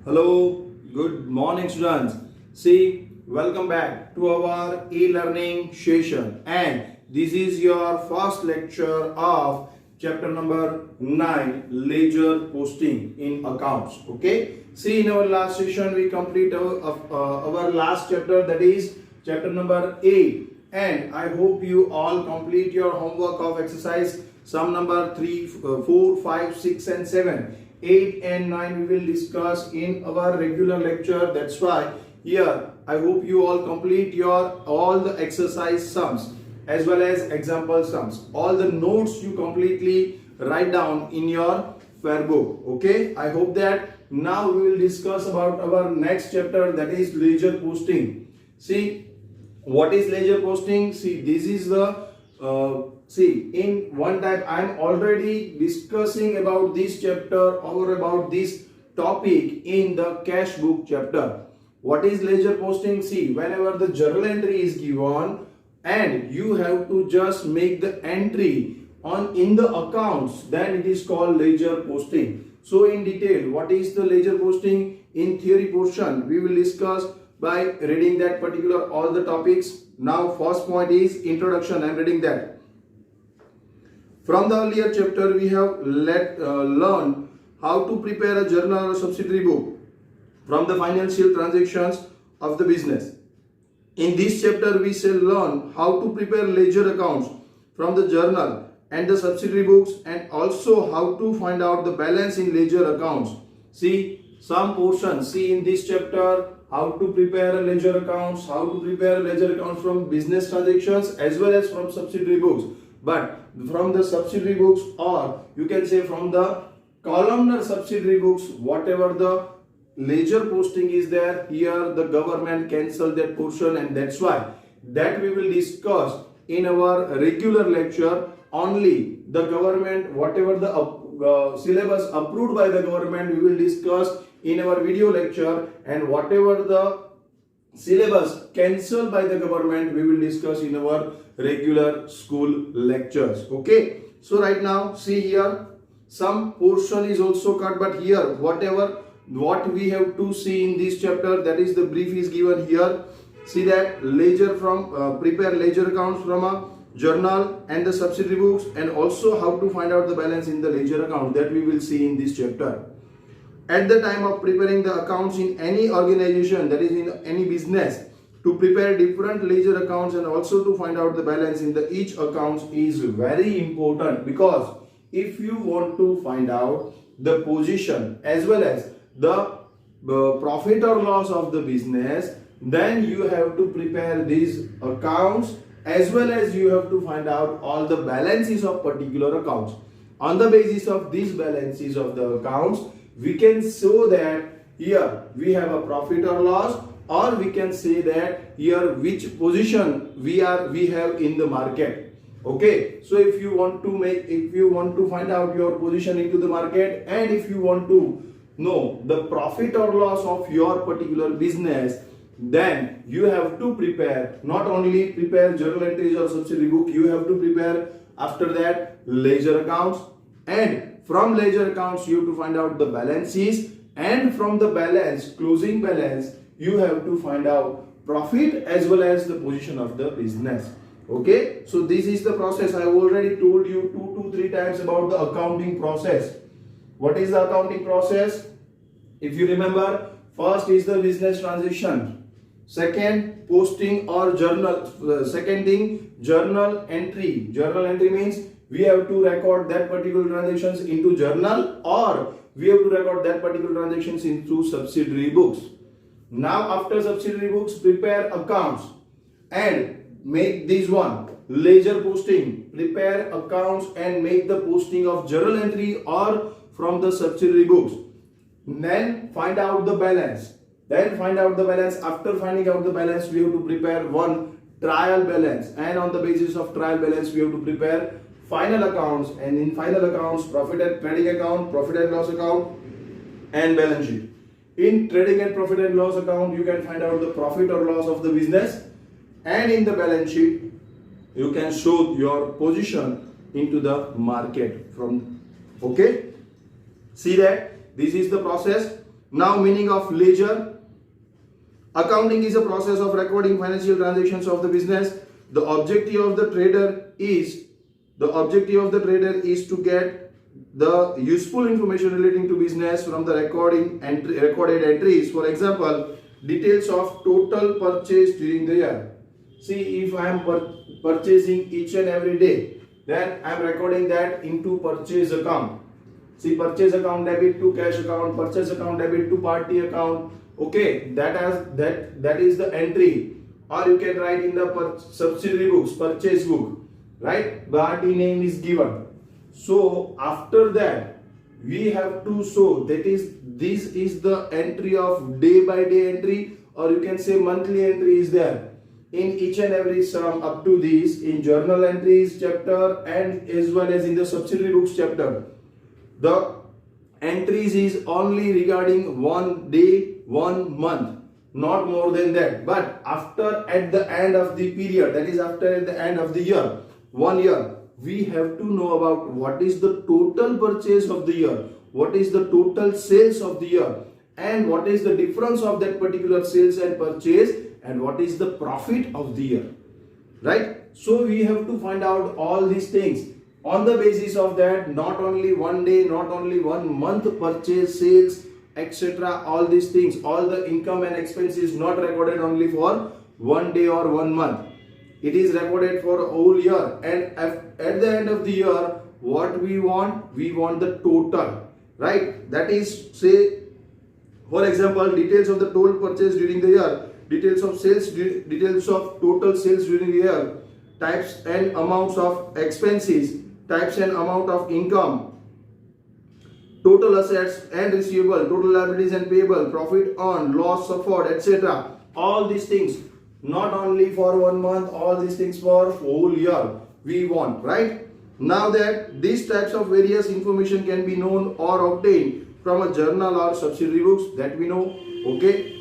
Hello, good morning students. See, welcome back to our e-learning session and this is your first lecture of chapter number 9, ledger posting in accounts. Okay, see, in our last session we complete our last chapter, that is chapter number 8, and I hope you all complete your homework of exercise sum number 3, 4, 5, 6 and 7. 8 and 9 we will discuss in our regular lecture. That's why here I hope you all complete your all the exercise sums as well as example sums. All the notes you completely write down in your fair book. Okay, I hope that now we will discuss about our next chapter, that is ledger posting. See, what is ledger posting? See, this is the see, in one time I am already discussing about this chapter or about this topic in the cash book chapter. What is ledger posting? See, whenever the journal entry is given and you have to just make the entry on in the accounts, then it is called ledger posting. So in detail, what is the ledger posting in theory portion we will discuss by reading that particular all the topics. Now first point is introduction. I am reading that. From the earlier chapter, we have learned how to prepare a journal or subsidiary book from the financial transactions of the business. In this chapter, we shall learn how to prepare ledger accounts from the journal and the subsidiary books, and also how to find out the balance in ledger accounts. See, some portions, see in this chapter, how to prepare a ledger accounts, how to prepare a ledger accounts from business transactions as well as from subsidiary books. But from the subsidiary books, or you can say from the columnar subsidiary books, whatever the ledger posting is there, here the government cancel that portion, and that's why that we will discuss in our regular lecture. Only the government, whatever the syllabus approved by the government, we will discuss in our video lecture, and whatever the syllabus cancelled by the government we will discuss in our regular school lectures. Okay, so right now see here some portion is also cut, but here what we have to see in this chapter, that is the brief is given here. See that ledger from prepare ledger accounts from a journal and the subsidiary books, and also how to find out the balance in the ledger account, that we will see in this chapter. At the time of preparing the accounts in any organization, that is in any business, to prepare different ledger accounts and also to find out the balance in the each accounts is very important, because if you want to find out the position as well as the profit or loss of the business, then you have to prepare these accounts as well as you have to find out all the balances of particular accounts. On the basis of these balances of the accounts, we can show that here we have a profit or loss, or we can say that here which position we have in the market. Okay, so if you want to find out your position into the market, and if you want to know the profit or loss of your particular business, then you have to prepare, not only prepare journal entries or subsidiary book, you have to prepare after that ledger accounts, and from ledger accounts you have to find out the balances, and from the balance, closing balance, you have to find out profit as well as the position of the business. Okay, so this is the process. I have already told you 2 to 3 times about the accounting process. What is the accounting process? If you remember, first is the business transaction, second posting or journal, second thing journal entry. Journal entry means we have to record that particular transactions into journal, or we have to record that particular transactions into subsidiary books. Now after subsidiary books, prepare accounts and make this one ledger posting. Prepare accounts and make the posting of journal entry or from the subsidiary books. Then find out the balance. After finding out the balance, we have to prepare one trial balance, and on the basis of trial balance we have to prepare final accounts, and in final accounts profit and trading account, profit and loss account, and balance sheet. In trading and profit and loss account you can find out the profit or loss of the business, and in the balance sheet you can show your position into the market from. Okay, see that This is the process. Now meaning of ledger. Accounting is a process of recording financial transactions of the business. The objective of the trader is to get the useful information relating to business from the recorded entries. For example, details of total purchase during the year. See, if I am purchasing each and every day, then I am recording that into purchase account. See, purchase account debit to cash account, purchase account debit to party account. Okay, that is the entry. Or you can write in the subsidiary books, purchase book, right? Party name is given. So after that, we have to show this is the entry of day by day entry, or you can say monthly entry is there in each and every sum up to this in journal entries chapter and as well as in the subsidiary books chapter. The entries is only regarding 1 day, 1 month, not more than that. But at the end of the period, that is after the end of the year, 1 year, we have to know about what is the total purchase of the year, what is the total sales of the year, and what is the difference of that particular sales and purchase, and what is the profit of the year, right? So we have to find out all these things. On the basis of that, not only 1 day, not only 1 month purchase, sales, etc. All these things, all the income and expenses not recorded only for 1 day or 1 month. It is recorded for a whole year. And at the end of the year, what we want? We want the total, right? That is, say, for example, details of the total purchase during the year, details of sales, details of total sales during the year, types and amounts of expenses, types and amount of income, total assets and receivable, total liabilities and payable, profit earned, loss suffered, etc. All these things, not only for 1 month, all these things for whole year we want, right? Now that these types of various information can be known or obtained from a journal or subsidiary books, that we know, okay?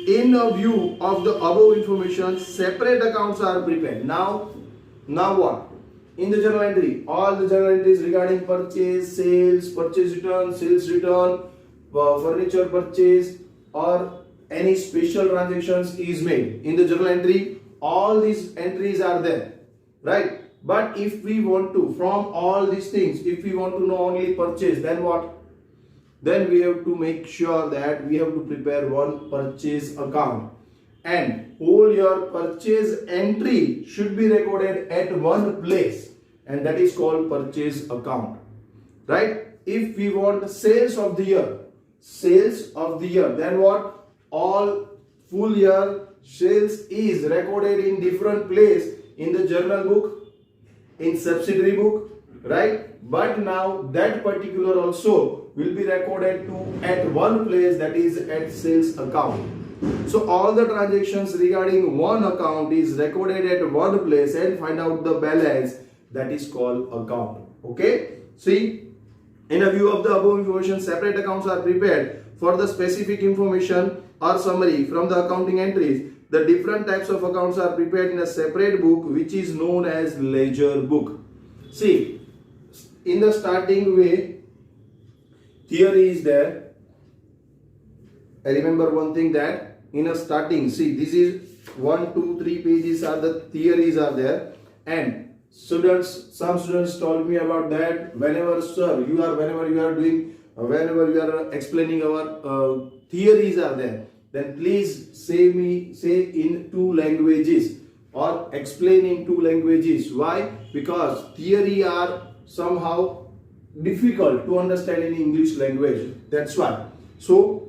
In a view of the above information, separate accounts are prepared. Now what? In the journal entry, all the journal entries regarding purchase, sales, purchase return, sales return, furniture purchase, or any special transactions is made. In the journal entry, all these entries are there, right? But if we want to, from all these things, if we want to know only purchase, then what? Then we have to make sure that we have to prepare one purchase account. And whole year purchase entry should be recorded at one place, and that is called purchase account, right? If we want sales of the year, then what? All full year sales is recorded in different place in the journal book, in subsidiary book, right? But now that particular also will be recorded at one place, that is at sales account. So all the transactions regarding one account is recorded at one place and find out the balance, that is called account. Okay, see, in a view of the above information, separate accounts are prepared for the specific information or summary from the accounting entries. The different types of accounts are prepared in a separate book which is known as ledger book. See, in the starting way, theory is there. I remember one thing, that in a starting, see, this is 1, 2, 3 pages are the theories are there, and some students told me about that. Whenever you are explaining our theories are there, then please say in 2 languages or explain in 2 languages. Why? Because theory are somehow difficult to understand in English language. That's why. So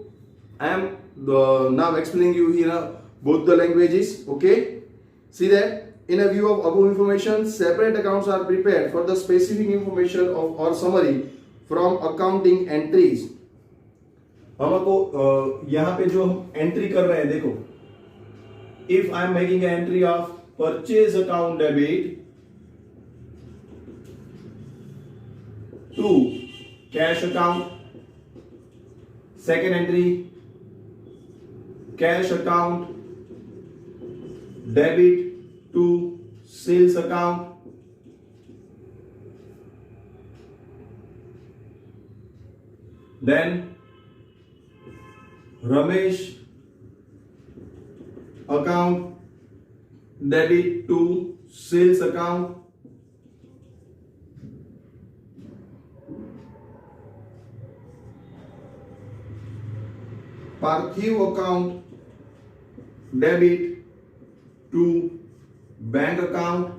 I am now explaining you here both the languages. Okay, see that. In a view of above information, separate accounts are prepared for the specific information of or summary from accounting entries. हमको यहाँ पे जो हम entry कर रहे हैं, देखो, if I am making an entry of purchase account debit to cash account, second entry cash account debit to sales account, then Ramesh account debit to sales account. Parthiv account debit to bank account.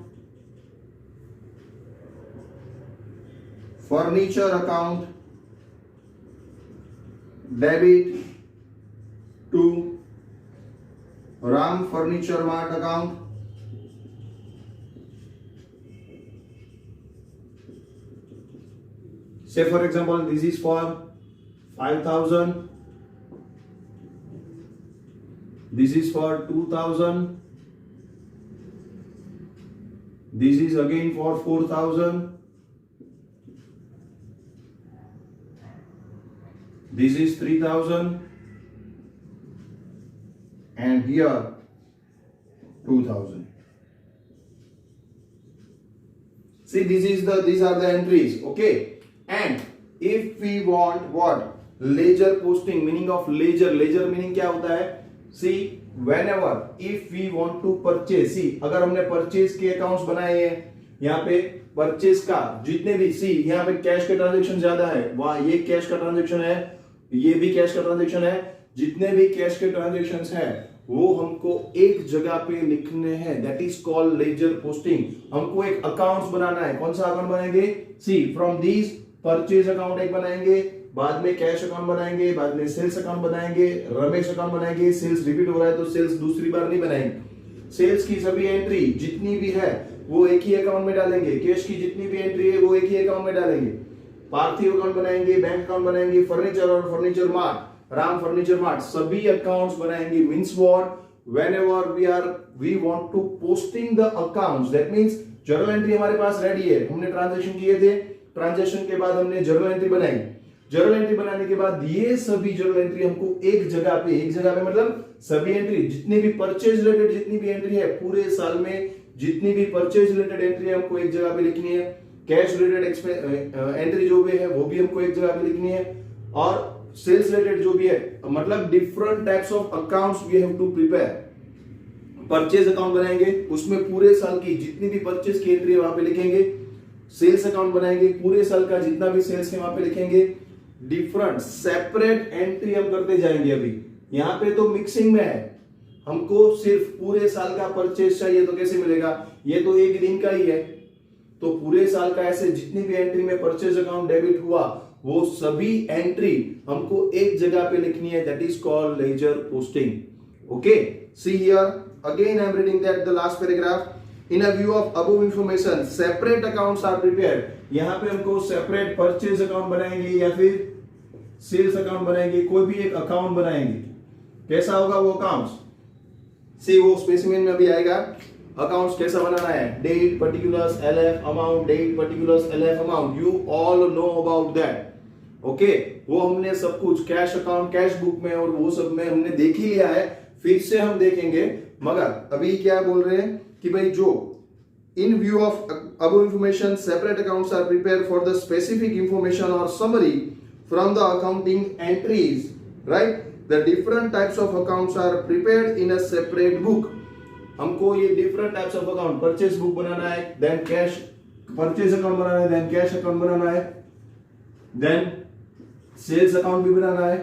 Furniture account debit to Ram Furniture Mart account. Say for example, this is for 5,000. This is for 2,000. This is again for 4,000. This is 3,000. And here 2,000. See, these are the entries, okay? And if we want what? Ledger posting, meaning of ledger meaning क्या होता है? See, whenever if we want to purchase, see, अगर हमने purchase के accounts बनाए हैं, यहाँ पे परचेज का जितने भी, सी यहाँ पे कैश का ट्रांजेक्शन ज्यादा है, वहां ये कैश का ट्रांजेक्शन है, ये भी कैश का ट्रांजेक्शन है, जितने भी कैश के ट्रांजेक्शंस है वो हमको एक जगह पे लिखने हैं, that is called ledger posting. हमको एक अकाउंट्स बनाना है, कौन सा अकाउंट बनाएंगे? सी फ्रॉम दीज परचेज अकाउंट एक बनाएंगे, बाद में कैश अकाउंट बनाएंगे, बाद में सेल्स अकाउंट बनाएंगे, रमेश अकाउंट बनाएंगे। सेल्स रिपीट हो रहा है तो सेल्स दूसरी बार नहीं बनाएंगे। सेल्स की सभी एंट्री जितनी भी है वो एक ही अकाउंट में डालेंगे, कैश की जितनी भी एंट्री है वो एक ही अकाउंट में डालेंगे। पार्थिव अकाउंट बनाएंगे, बैंक अकाउंट बनाएंगे, फर्नीचर और furniture mart, Ram furniture mart, सभी अकाउंट्स बनाएंगे। Means what? whenever we want to posting the accounts, that means journal entry हमारे पास रेडी है, हमने ट्रांजैक्शन किए थे, ट्रांजैक्शन के बाद हमने जर्नल एंट्री बनाई, जर्नल एंट्री बनाने के बाद ये सभी जर्नल एंट्री हमको एक जगह पे मतलब सभी एंट्री जितनी भी परचेज रिलेटेड जितनी भी एंट्री है पूरे साल में, जितनी भी परचेज रिलेटेड एंट्री है हमको एक जगह पे लिखनी है, कैश रिलेटेड एंट्री जो भी है वो भी हमको एक जगह पे लिखनी है, और सेल्स रिलेटेड जो भी है, मतलब different types of accounts we have to prepare. Purchase account बनाएंगे, उसमें पूरे साल की जितनी भी परचेज की एंट्री है वहां पे लिखेंगे। सेल्स अकाउंट बनाएंगे, पूरे साल का जितना भी सेल्स है वहां पे लिखेंगे। डिफरेंट सेपरेट एंट्री हम करते जाएंगे। अभी यहाँ पे तो मिक्सिंग में है, हमको सिर्फ पूरे साल का परचेज चाहिए तो कैसे मिलेगा? ये तो एक दिन का ही है, तो पूरे साल का ऐसे जितनी भी एंट्री में परचेज अकाउंट डेबिट हुआ वो सभी एंट्री हमको एक जगह पे लिखनी है, that is called ledger posting. Okay, see here again I am reading that the last paragraph. In a view of above information separate accounts are prepared. यहाँ पे हमको सेपरेट परचेज अकाउंट बनाएंगे या फिर सेल्स अकाउंट बनाएंगे, कोई भी एक अकाउंट बनाएंगे। कैसा होगा वो अकाउंट्स? सी वो स्पेसिमेन में भी आएगा। अकाउंट्स कैसा बनाना है? Date, particulars, LF, amount, date, particulars, LF, amount, you all know about that. Okay, वो हमने सब कुछ कैश अकाउंट, कैश बुक में और वो सब में हमने देख ही लिया है, फिर से हम देखेंगे। मगर अभी क्या बोल रहे हैं कि भाई जो in view of above information separate accounts are prepare for the specific information और summary from the accounting entries, right? The different types of accounts are prepared in a separate book. हमको ये different types of account, purchase book बनाना है, then cash purchase account बनाना है, then cash account बनाना है, then sales account भी बनाना है,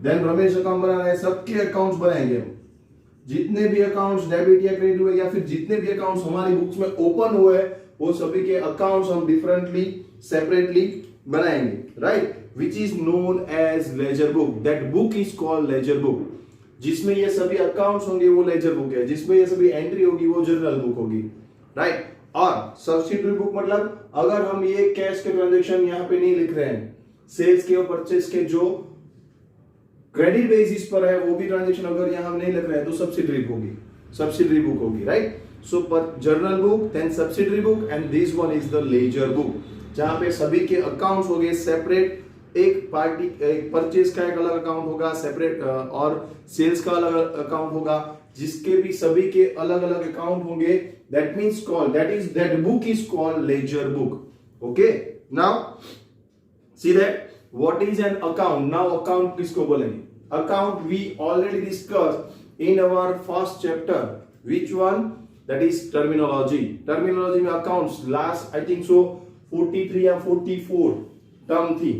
देन रमेश अकाउंट बनाना है। सबके अकाउंट्स बनाएंगे हम। जितने भी अकाउंट्स डेबिट या क्रेडिट हुए या फिर जितने भी अकाउंट्स हमारी बुक्स में ओपन हुए वो सभी के अकाउंट्स हम डिफरेंटली सेपरेटली बनाएंगे, right? Which is known as ledger book. That book is called ledger book. जिसमें ये सभी अकाउंट्स होंगे वो लेजर बुक है, जिसमें ये सभी एंट्री होगी वो जर्नल बुक होगी, राइट? और सब्सिडरी बुक मतलब अगर हम ये कैश के ट्रांजैक्शन यहाँ पे नहीं लिख रहे हैं, सेल्स के और परचेज के जो क्रेडिट बेसिस पर है वो भी ट्रांजैक्शन अगर यहाँ हम नहीं लिख रहे हैं तो सब्सिडरी बुक होगी, right? So journal book, then subsidiary book, and this one is the ledger book, जहां पे सभी के अकाउंट्स होंगे सेपरेट। एक परचेज का एक अलग अकाउंट होगा सेपरेट, और सेल्स का अलग अकाउंट होगा, जिसके भी सभी के अलग अलग अकाउंट होंगे। That means called, that book is called ledger book. Okay, now see that what is an account? Now account किसको बोलेंगे? Account we already discuss in our first chapter, which one? That is terminology. Terminology में accounts last I think so 43 या 44 term थी,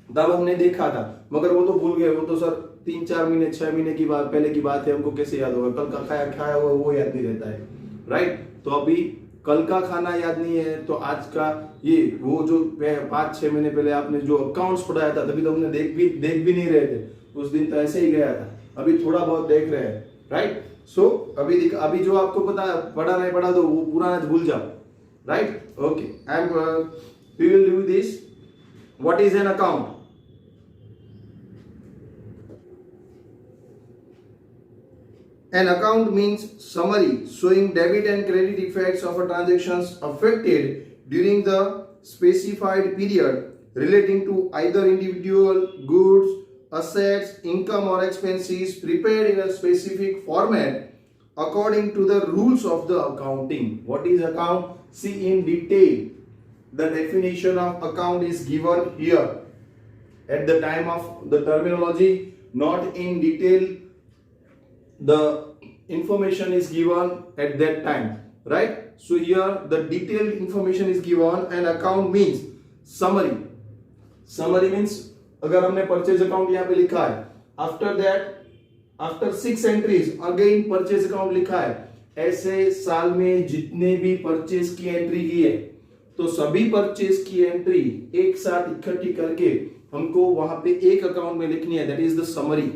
तब हमने देखा था, मगर वो तो भूल गए। वो तो सर 3-4 महीने 6 महीने की बात पहले की बात है, हमको कैसे याद होगा? कल का खाया हुआ वो याद नहीं रहता है, राइट? तो अभी कल का खाना याद नहीं है, तो आज का ये वो जो 5-6 महीने पहले आपने जो अकाउंट्स पढ़ाया था, तभी तो हमने देख भी नहीं रहे थे उस दिन, तो ऐसे ही गया था। अभी थोड़ा बहुत देख रहे हैं, राइट? सो अभी जो आपको पढ़ा नहीं पढ़ा, तो वो पुराना भूल जाओ, right? Okay, and we will do this. What is an account? An account means summary showing debit and credit effects of a transactions affected during the specified period relating to either individual goods, assets, income or expenses prepared in a specific format according to the rules of the accounting. What is account? See in detail. The definition of account is given here at the time of the terminology, not in detail. The information is given at that time, right? So here the detailed information is given. An account means summary. Summary means अगर हमने purchase account यहाँ पे लिखा है, after that after 6 entries again purchase account लिखा है, ऐसे साल में जितने भी परचेज की एंट्री की है, तो सभी परचेज की एंट्री एक साथ इकट्ठी करके हमको वहां पे एक अकाउंट में लिखनी है। That is the summary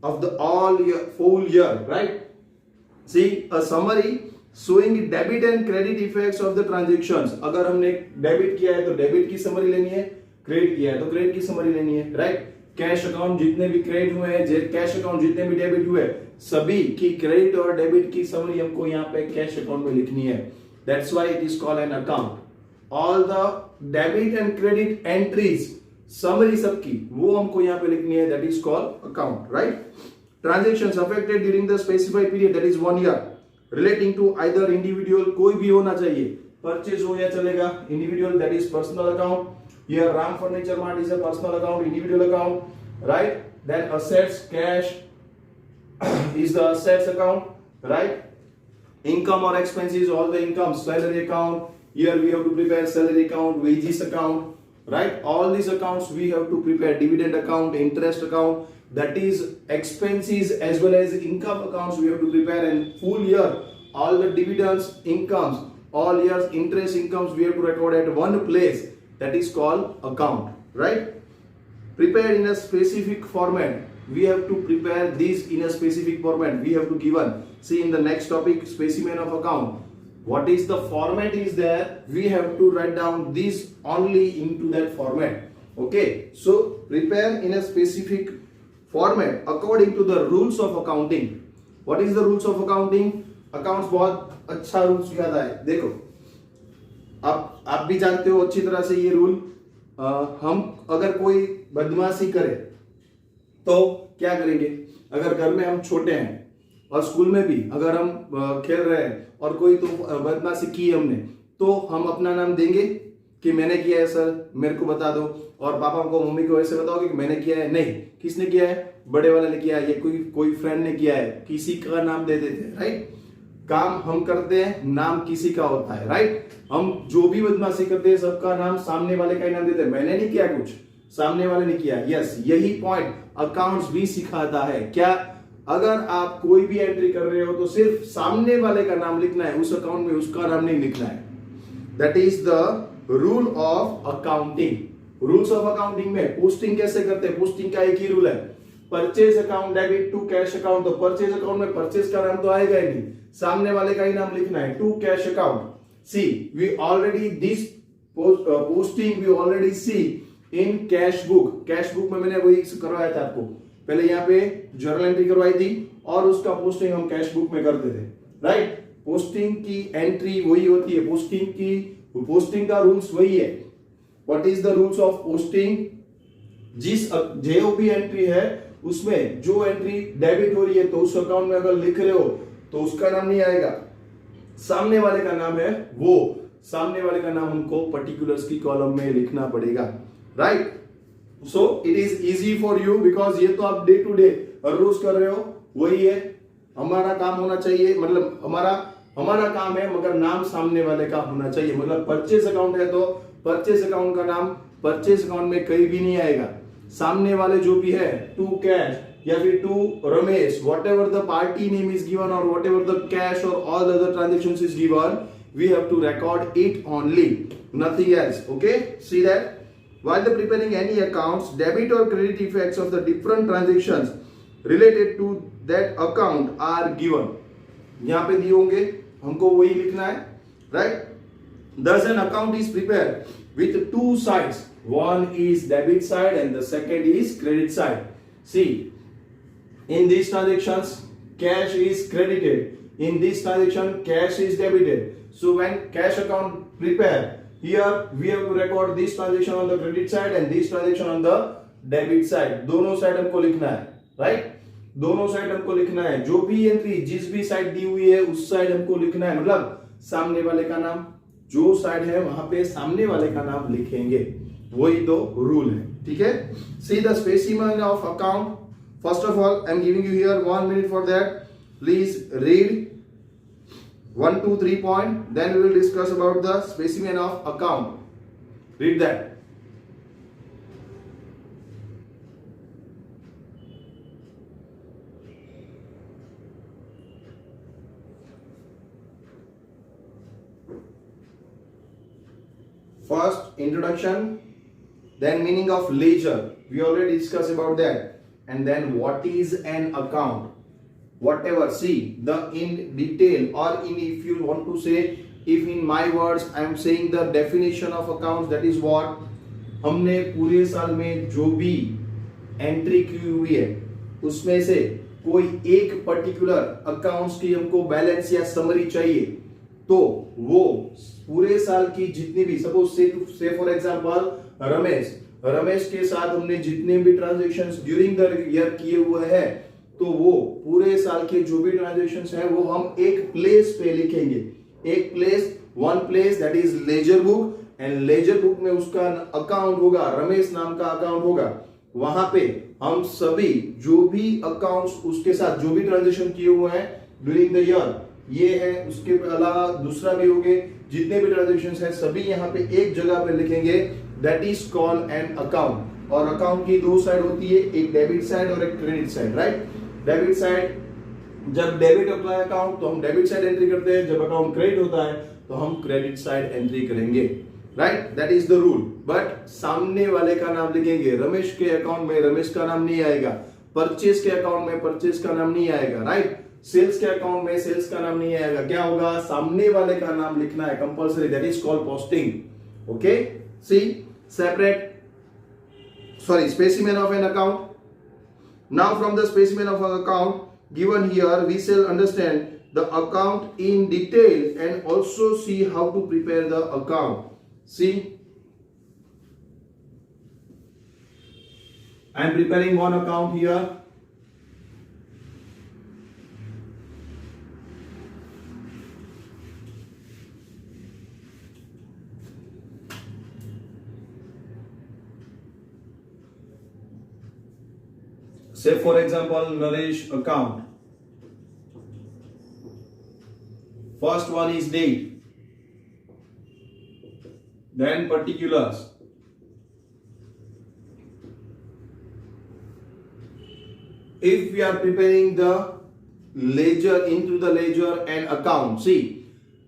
of the all year, full year, right? See, a summary showing debit and credit effects of the transactions. अगर हमने डेबिट किया है तो डेबिट की समरी लेनी है, क्रेडिट किया है तो क्रेडिट की समरी लेनी है, राइट? कैश अकाउंट जितने भी क्रेडिट हुए हैं, कैश अकाउंट जितने भी डेबिट हुए, सभी की क्रेडिट और डेबिट की समरी हमको यहाँ पे कैश अकाउंट में लिखनी है। That's why it is called an account. All the debit and credit entries, summary सबकी वो हमको यहाँ पे लिखनी है, that is called account, right? Transactions affected during the specified period, that is 1 year, relating to either individual, कोई भी होना चाहिए, परचेज हो या चलेगा, individual that is personal account, here Ram furniture mart is a personal account, individual account, right? Then assets, cash is the assets account, right? Income or expenses, all the income, salary account, here we have to prepare salary account, wages account, right? All these accounts we have to prepare, dividend account, interest account, that is expenses as well as income accounts we have to prepare, and full year all the dividends, incomes, all years interest incomes we have to record at one place, that is called account, right? Prepared in a specific format, we have to prepare these in a specific format, we have to given. See in the next topic, specimen of account, what is the format is there, we have to write down this only into that format. Okay, so prepare in a specific format according to the rules of accounting. What is the rules of accounting? Accounts बहुत अच्छा rules याद आए, देखो आप भी जानते हो अच्छी तरह से ये रूल। हम अगर कोई बदमाशी करे तो क्या करेंगे? अगर घर में हम छोटे हैं और स्कूल में भी अगर हम खेल रहे हैं और कोई तो बदमाशी की हमने, तो हम अपना नाम देंगे कि मैंने किया है सर, मेरे को बता दो, और पापा को मम्मी को ऐसे बताओगे कि मैंने किया है? नहीं, किसने किया है? बड़े वाले ने किया है, ये कोई फ्रेंड ने किया है, किसी का नाम दे देते हैं, राइट? काम हम करते हैं, नाम किसी का होता है, राइट? हम जो भी बदमाशी करते हैं सबका नाम सामने वाले का ही नाम देते हैं। मैंने नहीं किया कुछ, सामने वाले ने किया। यस, यही पॉइंट अकाउंट्स भी सिखाता है। क्या? अगर आप कोई भी एंट्री कर रहे हो तो सिर्फ सामने वाले का नाम लिखना है, उस अकाउंट में उसका नाम नहीं लिखना है। That is the rule of accounting. Rules of accounting में पोस्टिंग कैसे करते हैं? पोस्टिंग का एक ही रूल है, purchase account debit to cash account. तो परचेज अकाउंट में परचेज का नाम तो आएगा ही नहीं, सामने वाले का ही नाम लिखना है, to cash account. See we already this posting we already see in cash book. Cash book में मैंने वही करवाया था आपको, पहले यहाँ पे जर्नल एंट्री करवाई थी और उसका पोस्टिंग हम कैश बुक में करते थे, राइट? पोस्टिंग की एंट्री वही होती है, पोस्टिंग का रूल्स वही है। What is the rules of posting? जिस जो भी एंट्री है उसमें जो एंट्री डेबिट हो रही है तो उस अकाउंट में अगर लिख रहे हो तो उसका नाम नहीं आएगा, सामने वाले का नाम है, वो सामने वाले का नाम हमको पर्टिकुलर्स की कॉलम में लिखना पड़ेगा, right? So it is easy for you because ये तो आप डे टू डे हर रोज कर रहे हो, वही है हमारा काम होना चाहिए, मतलब हमारा काम है मगर नाम सामने वाले का होना चाहिए। मतलब परचेस अकाउंट है तो परचेस अकाउंट का नाम परचेस अकाउंट में कहीं भी नहीं आएगा, सामने वाले जो भी है टू कैश या फिर to Ramesh, whatever the party name is given और वॉट एवर द कैश और all other transactions is given, we have to record it only, nothing else. Okay, see that while the preparing any accounts, debit or credit effects of the different transactions related to that account are given. यहाँ पे दिए होंगे, हमको वही लिखना है, right? Thus an account is prepared with two sides. One is debit side and the second is credit side. See, in these transactions, cash is credited. In this transaction, cash is debited. So when cash account prepare, here we have to record this transaction on the credit side and this transaction on the debit side. दोनों side हमको लिखना है, right? दोनों side हमको लिखना है, जो भी एंट्री जिस भी साइड दी हुई है उस साइड हमको लिखना है, मतलब सामने वाले का नाम, जो साइड है वहां पे सामने वाले का नाम लिखेंगे, वही दो रूल है, ठीक है? See the specimen of account. First of all, I am giving you here 1 minute for that. Please read 1, 2, 3 point. Then we will discuss about the specimen of account. Read that. First, introduction. Then meaning of ledger. We already discussed about that. And then what is an account? Whatever, see the in detail or in, if you want to say, if in my words I am saying the definition of accounts, that is what हमने पूरे साल में जो भी entry की हुई है उसमें से कोई एक पर्टिकुलर अकाउंट्स की हमको बैलेंस या समरी चाहिए, तो वो पूरे साल की जितनी भी, सपोज से फॉर एग्जांपल रमेश के साथ हमने जितने भी ट्रांजैक्शंस ड्यूरिंग द ईयर किए हुए हैं, तो वो पूरे साल के जो भी ट्रांजैक्शंस हैं वो हम एक प्लेस पे लिखेंगे, एक place, one place, that is laser book, and laser book में उसका अकाउंट होगा, रमेश नाम का अकाउंट होगा, वहां पे हम सभी जो भी अकाउंट्स उसके साथ जो भी ट्रांजैक्शन किए हुए हैं ड्यूरिंग द ईयर, ये है, उसके अलावा दूसरा भी होंगे, जितने भी ट्रांजैक्शंस हैं सभी यहाँ पे एक जगह पे लिखेंगे, that is called an account. और अकाउंट की दो साइड होती है, एक डेबिट साइड और एक credit side, right? Debit side, जब डेबिट होता है अकाउंट तो हम डेबिट साइड एंट्री करते हैं, जब अकाउंट क्रेडिट होता है तो हम क्रेडिट साइड एंट्री करेंगे, right? That is the rule. But सामने वाले का नाम लिखेंगे, रमेश के अकाउंट में रमेश का नाम नहीं आएगा, परचेस के अकाउंट में परचेस का नाम नहीं आएगा, राइट? सेल्स के अकाउंट में सेल्स का नाम नहीं आएगा, क्या होगा? सामने वाले का नाम लिखना है compulsory, that is called posting. Okay, see separate, sorry, specimen of an account. Now from the specimen of an account given here, we shall understand the account in detail and also see how to prepare the account. See, I am preparing one account here. Say for example, Naresh account. First one is date, then particulars, if we are preparing the ledger, into the ledger and account, see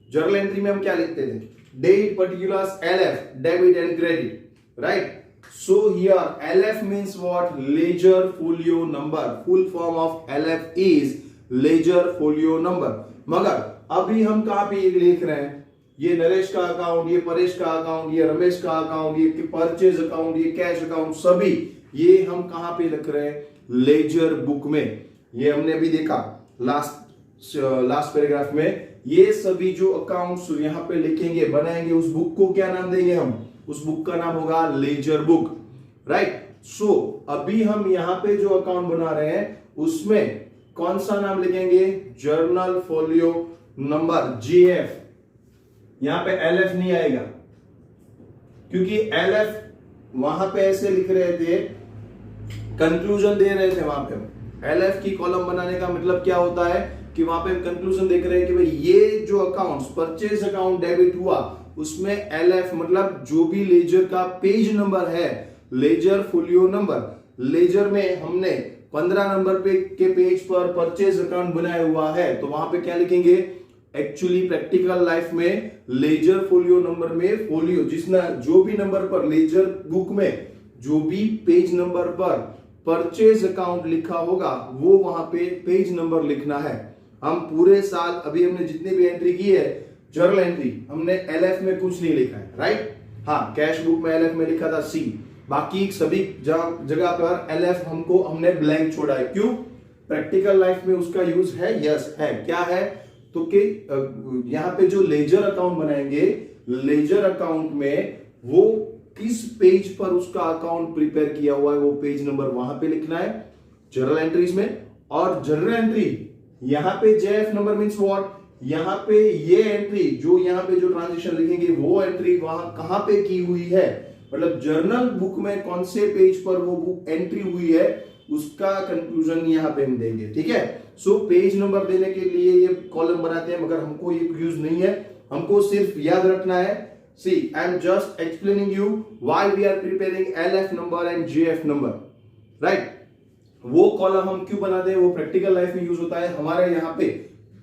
journal entry में हम क्या लिखते थे? Date, particulars, LF, debit and credit, right? So here LF means what? Ledger folio number. Full form of LF is ledger folio number. मगर अभी हम कहाँ पे लिख रहे हैं? ये नरेश का अकाउंट, ये परेश का अकाउंट, ये रमेश का अकाउंट, ये परचेज अकाउंट, ये कैश अकाउंट, सभी ये हम कहाँ पे लिख रहे हैं? लेजर बुक में। ये हमने अभी देखा लास्ट पैराग्राफ में, ये सभी जो अकाउंट्स यहाँ पे लिखेंगे, बनाएंगे, उस बुक को क्या नाम देंगे हम? उस बुक का नाम होगा लेजर बुक, राइट? सो अभी हम यहाँ पे जो अकाउंट बना रहे हैं उसमें कौन सा नाम लिखेंगे? Journal folio number, GF. यहां पे एलएफ नहीं आएगा क्योंकि एलएफ वहां पे ऐसे लिख रहे थे, कंक्लूजन दे रहे थे वहां पे। एलएफ की कॉलम बनाने का मतलब क्या होता है कि वहां पे कंक्लूजन देख रहे हैं कि भाई ये जो अकाउंट्स, परचेज अकाउंट डेबिट हुआ, उसमें एलएफ मतलब जो भी लेजर का पेज नंबर है, लेजर फोलियो नंबर, लेजर में हमने 15 नंबर पे के पेज पर परचेज अकाउंट बनाया हुआ है, तो वहां पे क्या लिखेंगे? एक्चुअली प्रैक्टिकल लाइफ में लेजर फोलियो नंबर में फोलियो जिसना जो भी नंबर पर लेजर बुक में जो भी पेज नंबर पर परचेज अकाउंट लिखा होगा वो वहां पे पेज नंबर लिखना है। हम पूरे साल अभी हमने जितनी भी एंट्री की है, जर्नल एंट्री, हमने एलएफ में कुछ नहीं लिखा है, राइट? हाँ, कैश बुक में एलएफ में लिखा था सी, बाकी सभी जगह पर एलएफ हमने ब्लैंक छोड़ा है। क्यों? प्रैक्टिकल लाइफ में उसका यूज है, यस है। क्या है? तो कि यहाँ पे जो लेजर अकाउंट बनाएंगे, लेजर अकाउंट में वो किस पेज पर उसका अकाउंट प्रिपेयर किया हुआ है वो पेज नंबर वहां पे लिखना है जर्नल एंट्रीज में। और जर्नल एंट्री यहाँ पे जेएफ नंबर मींस व्हाट? यहाँ पे ये एंट्री जो यहाँ पे जो ट्रांजेक्शन लिखेंगे वो एंट्री वहां कहां पे की हुई है, मतलब जर्नल बुक में कौन से पेज पर वो बुक एंट्री हुई है उसका कंक्लूजन यहाँ पे हम देंगे, ठीक है? सो पेज नंबर देने के लिए ये कॉलम बनाते हैं, मगर हमको ये यूज नहीं है, हमको सिर्फ याद रखना है। See, I am just explaining you why we are preparing LF number and JF number, right? वो कॉलम हम क्यों बनाते हैं? वो प्रैक्टिकल लाइफ में यूज होता है। हमारे यहाँ पे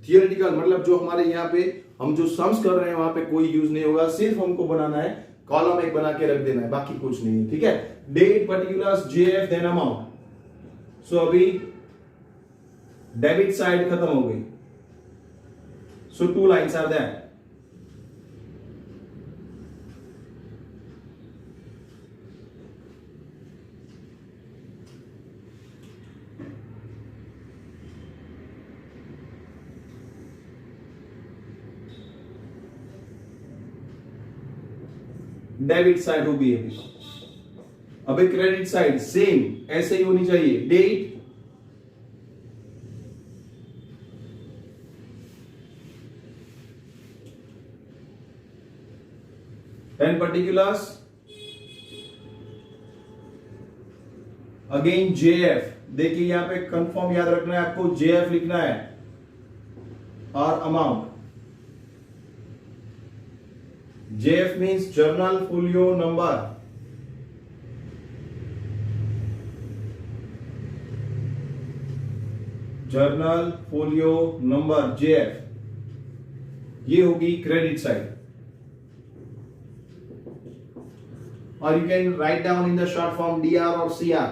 थियोरेटिकल मतलब जो हमारे यहाँ पे हम जो सम्स कर रहे हैं वहां पे कोई यूज नहीं होगा, सिर्फ हमको बनाना है, कॉलम एक बना के रख देना है, बाकी कुछ नहीं है, ठीक है? Date, particulars, JF, then amount. So अभी डेबिट साइड खत्म हो गई। So 2 lines are there. Debit side होगी अभी क्रेडिट साइड सेम ऐसे ही होनी चाहिए। Date, then particulars, again JF. देखिए यहां पे कंफर्म याद रखना है आपको, जेएफ लिखना है और amount. JF means journal folio number, journal folio number JF, ये होगी credit side. Or you can write down in the short form DR or CR,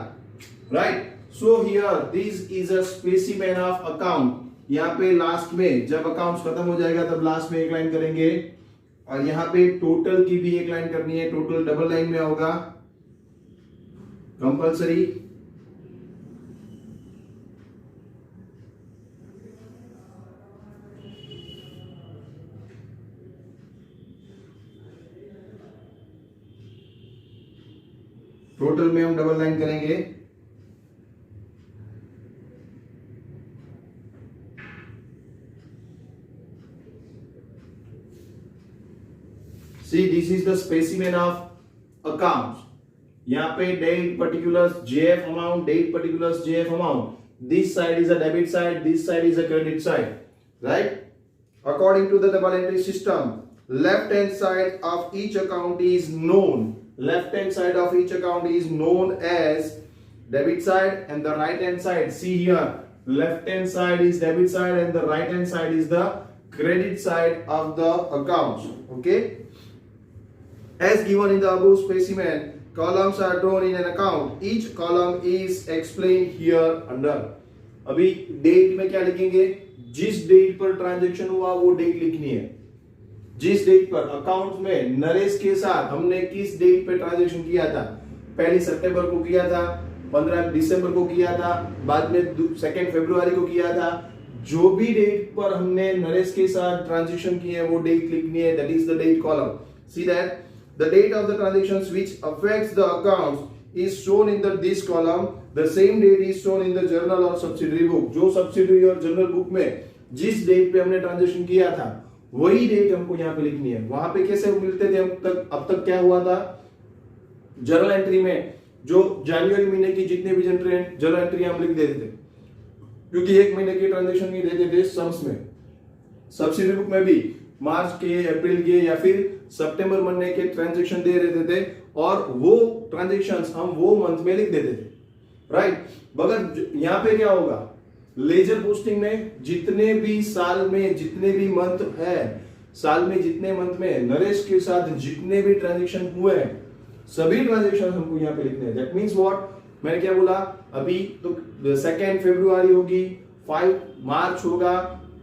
right? So here this is a specimen of account. यहाँ पे last में जब accounts खत्म हो जाएगा तब लास्ट में एक लाइन करेंगे, और यहाँ पे टोटल की भी एक लाइन करनी है। टोटल डबल लाइन में होगा कंपलसरी। टोटल में हम डबल लाइन करेंगे। See, this is the specimen of accounts. यहाँ पे date, particulars, JF amount, date, particulars, JF amount. This side is a debit side, this side is a credit side, right? According to the double entry system, left hand side of each account is known. Left hand side of each account is known as debit side, and the right hand side, see here, left hand side is debit side and the right hand side is the credit side of the accounts. Okay, as given in the above specimen, columns are drawn in an account. Each column is explained here under. अभी date में क्या लिखेंगे? जिस date पर transaction हुआ वो date लिखनी है। जिस डेट पर अकाउंट में नरेश के साथ हमने किस डेट पे ट्रांजैक्शन किया था, 1 सितंबर को किया था, 15 दिसंबर को किया था, बाद में 2 फरवरी को किया था, जो भी डेट पर हमने नरेश के साथ ट्रांजैक्शन किए हैं वो डेट लिखनी है, that is the date column. See that the date of the transactions which affects the accounts is shown in this column. The same date is shown in the journal or subsidiary book. जो subsidiary और journal book में जिस date पे हमने transaction किया था वही date हमको यहाँ पे लिखनी है। वहां पे कैसे मिलते थे अब तक क्या हुआ था? जर्नल एंट्री में जो जनवरी महीने की जितने भी जर्नल एंट्री हम लिख देते थे, क्योंकि एक महीने की ट्रांजेक्शन नहीं देते थे सम्स में। सब्सिडी बुक में भी मार्च के, अप्रैल के या फिर सितंबर महीने के ट्रांजेक्शन दे रहे थे और वो ट्रांजेक्शंस हम वो मंथ में लिख देते थे, राइट। मगर यहाँ पे क्या होगा, लेजर पोस्टिंग में जितने भी साल में जितने भी मंथ है, साल में जितने मंथ में नरेश के साथ जितने भी ट्रांजेक्शन हुए हैं, सभी ट्रांजेक्शन हमको यहाँ पे लिखने हैं। दैट मीन्स व्हाट, मैंने क्या बोला अभी, तो 2 फरवरी होगी, 5 मार्च होगा,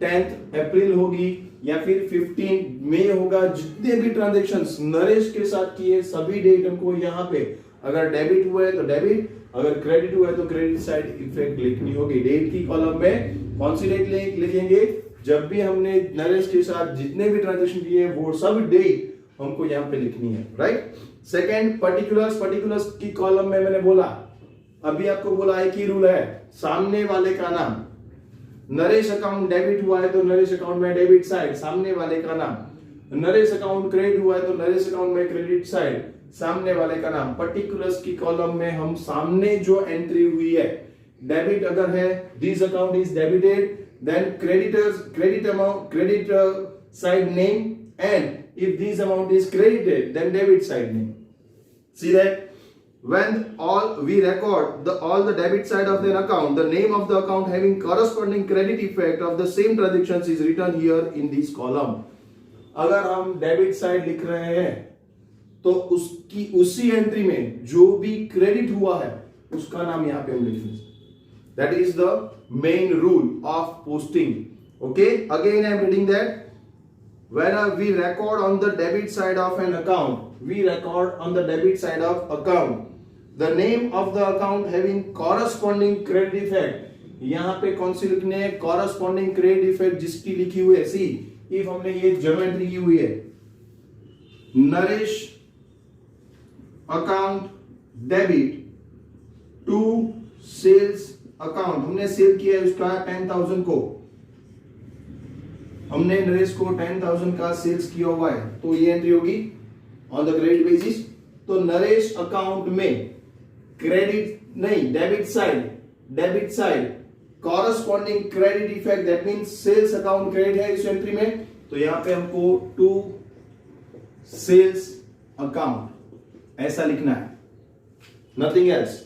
10 अप्रैल होगी या फिर 15 मई होगा। जितने भी ट्रांजेक्शंस नरेश के साथ किए सभी डेट हमको यहाँ पे, अगर डेबिट हुआ है तो डेबिट, अगर क्रेडिट हुआ है तो क्रेडिट साइड इफेक्ट लिखनी होगी। डेट की कॉलम में कौन सी डेट लिखेंगे, जब भी हमने नरेश के साथ जितने भी ट्रांजेक्शन किए वो सब डेट हमको यहाँ पे लिखनी है, राइट। सेकंड, पर्टिकुलर्स की कॉलम में मैंने बोला, अभी आपको बोला एक ही रूल है, सामने वाले का नाम, नरेश अकाउंट डेबिट हुआ है तो नरेश अकाउंट में डेबिट साइड सामने वाले का नाम, नरेश अकाउंट क्रेडिट हुआ है तो नरेश अकाउंट में क्रेडिट साइड सामने वाले का नाम। पर्टिकुलर्स की कॉलम में हम सामने जो एंट्री हुई है, डेबिट अगर है, this account is debited, then credit amount, credit side name, and if this amount is credited then debit side name. See that when we record all the debit side of an account, the name of the account having corresponding credit effect of the same transactions is written here in this column. अगर हम debit side लिख रहे हैं तो उसकी उसी entry में जो भी क्रेडिट हुआ है उसका नाम यहाँ पे हम लिखेंगे। That is the main rule of posting. Okay, again I am reading that when we record on the debit side of an account, we record on the debit side of account the name of the account having corresponding credit effect. यहाँ पे कौन सी लिखने है, corresponding credit effect जिसकी लिखी हुई है। See if हमने ये जर्नल एंट्री की हुई है, Naresh account debit to sales account, हमने सेल किया है उसका 10,000 को, हमने नरेश को 10,000 का सेल्स किया हुआ है, तो ये एंट्री होगी ऑन द क्रेडिट बेसिस। तो नरेश अकाउंट में क्रेडिट नहीं, debit side corresponding credit effect, that means sales account credit है इस एंट्री में, तो यहां पे हमको टू सेल्स अकाउंट ऐसा लिखना है, नथिंग एल्स।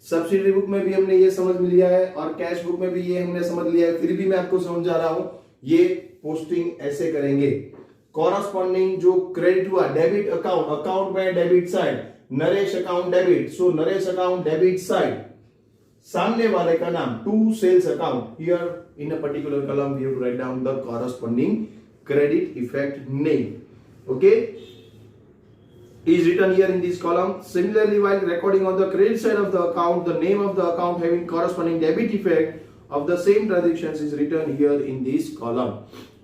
सब्सिडरी बुक में भी हमने ये समझ लिया है और कैश बुक में भी ये हमने समझ लिया है, फिर भी मैं आपको समझा रहा हूं, ये पोस्टिंग ऐसे करेंगे। कॉरस्पॉन्डिंग जो क्रेडिट हुआ, डेबिट अकाउंट में debit side, Naresh account debit, so Naresh account debit side, सामने वाले का नाम to sales account, here in a particular column we have to write down the corresponding credit effect name. Okay, is written here in this column. Similarly, while recording on the credit side of the account, the name of the account having corresponding debit effect of the same transactions is written here in this column.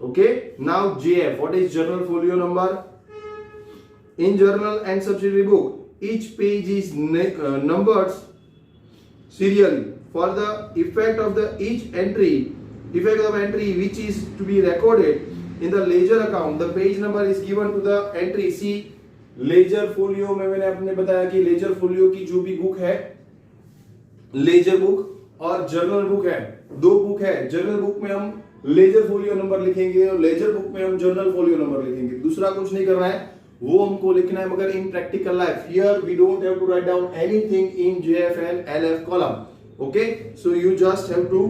Okay, now JF, what is journal folio number? In journal and subsidiary book, each page is numbered serially for the effect of the each entry, which is to be recorded in the ledger account. The page number is given to the entry. See, ledger folio में मैंने आपने बताया कि ledger folio की जो भी book है, laser book और जर्नल बुक है, दो बुक है। जर्नल बुक में हम लेजर फोलियो नंबर लिखेंगे और लेजर बुक में हम जर्नल फोलियो नंबर लिखेंगे, दूसरा कुछ नहीं करना है, वो हमको लिखना है। मगर in practical life here we don't have to write down anything in JF and LF column. Okay, so you just have to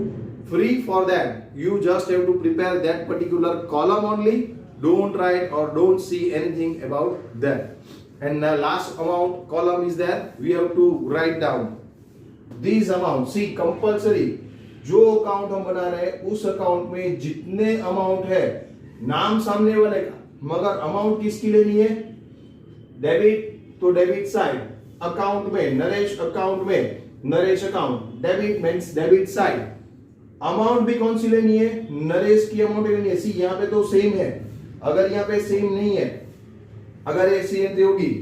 free for that, you just have to prepare that particular column only, don't write or don't see anything about that. And the last amount column is there, we have to write down these amount. See, compulsory जो account हम बना रहे हैं उस account में जितने amount है, नाम सामने वाले का, मगर अमाउंट किसकी लेनी है, डेबिट तो डेबिट साइड, अकाउंट में नरेश अकाउंट में Naresh account, debit means debit side, amount भी कौन सी लेनी है, नरेश की अमाउंट लेनी है। सी यहाँ पे तो सेम है, अगर यहाँ पे सेम नहीं है, अगर ऐसी एंट्री होगी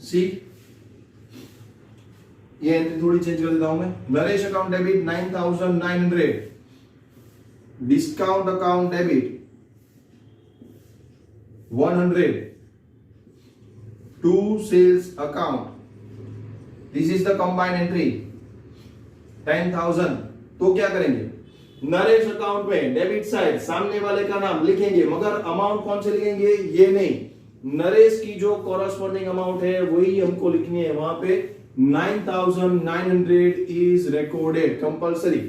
सी, ये एंट्री थोड़ी चेंज कर देता हूं मैं। Naresh account debit 9,900, discount account debit 100, to sales account, this is the combined entry 10,000। तो क्या करेंगे, नरेश अकाउंट में डेबिट साइड सामने वाले का नाम लिखेंगे, मगर अमाउंट कौन से लिखेंगे ये नहीं, नरेश की जो कॉरस्पॉन्डिंग अमाउंट है वही हमको लिखनी है। वहां पे 9,900 is recorded compulsory,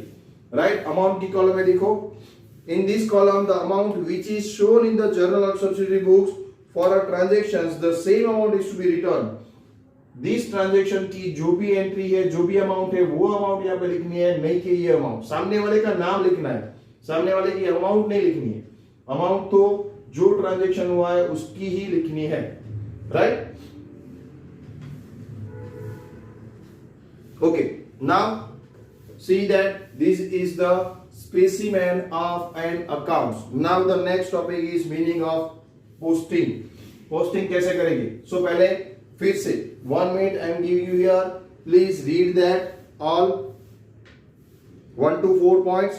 right. Amount की कॉलम में देखो, in this column the amount which is shown in the journal of subsidiary books for a transactions the same amount is to be return. This transaction की जो भी entry है, जो भी amount है, वो अमाउंट यहाँ पे लिखनी है, नहीं कि ये अमाउंट। सामने वाले का नाम लिखना है, सामने वाले की अमाउंट नहीं लिखनी है। अमाउंट तो जो ट्रांजैक्शन हुआ है उसकी ही लिखनी है, right. Okay, now see that this is the specimen of N account. Now the next topic is meaning of posting. Posting कैसे करेंगे? सो पहले फिर से 1 minute I am giving you here, please read that all 1 to 4 points।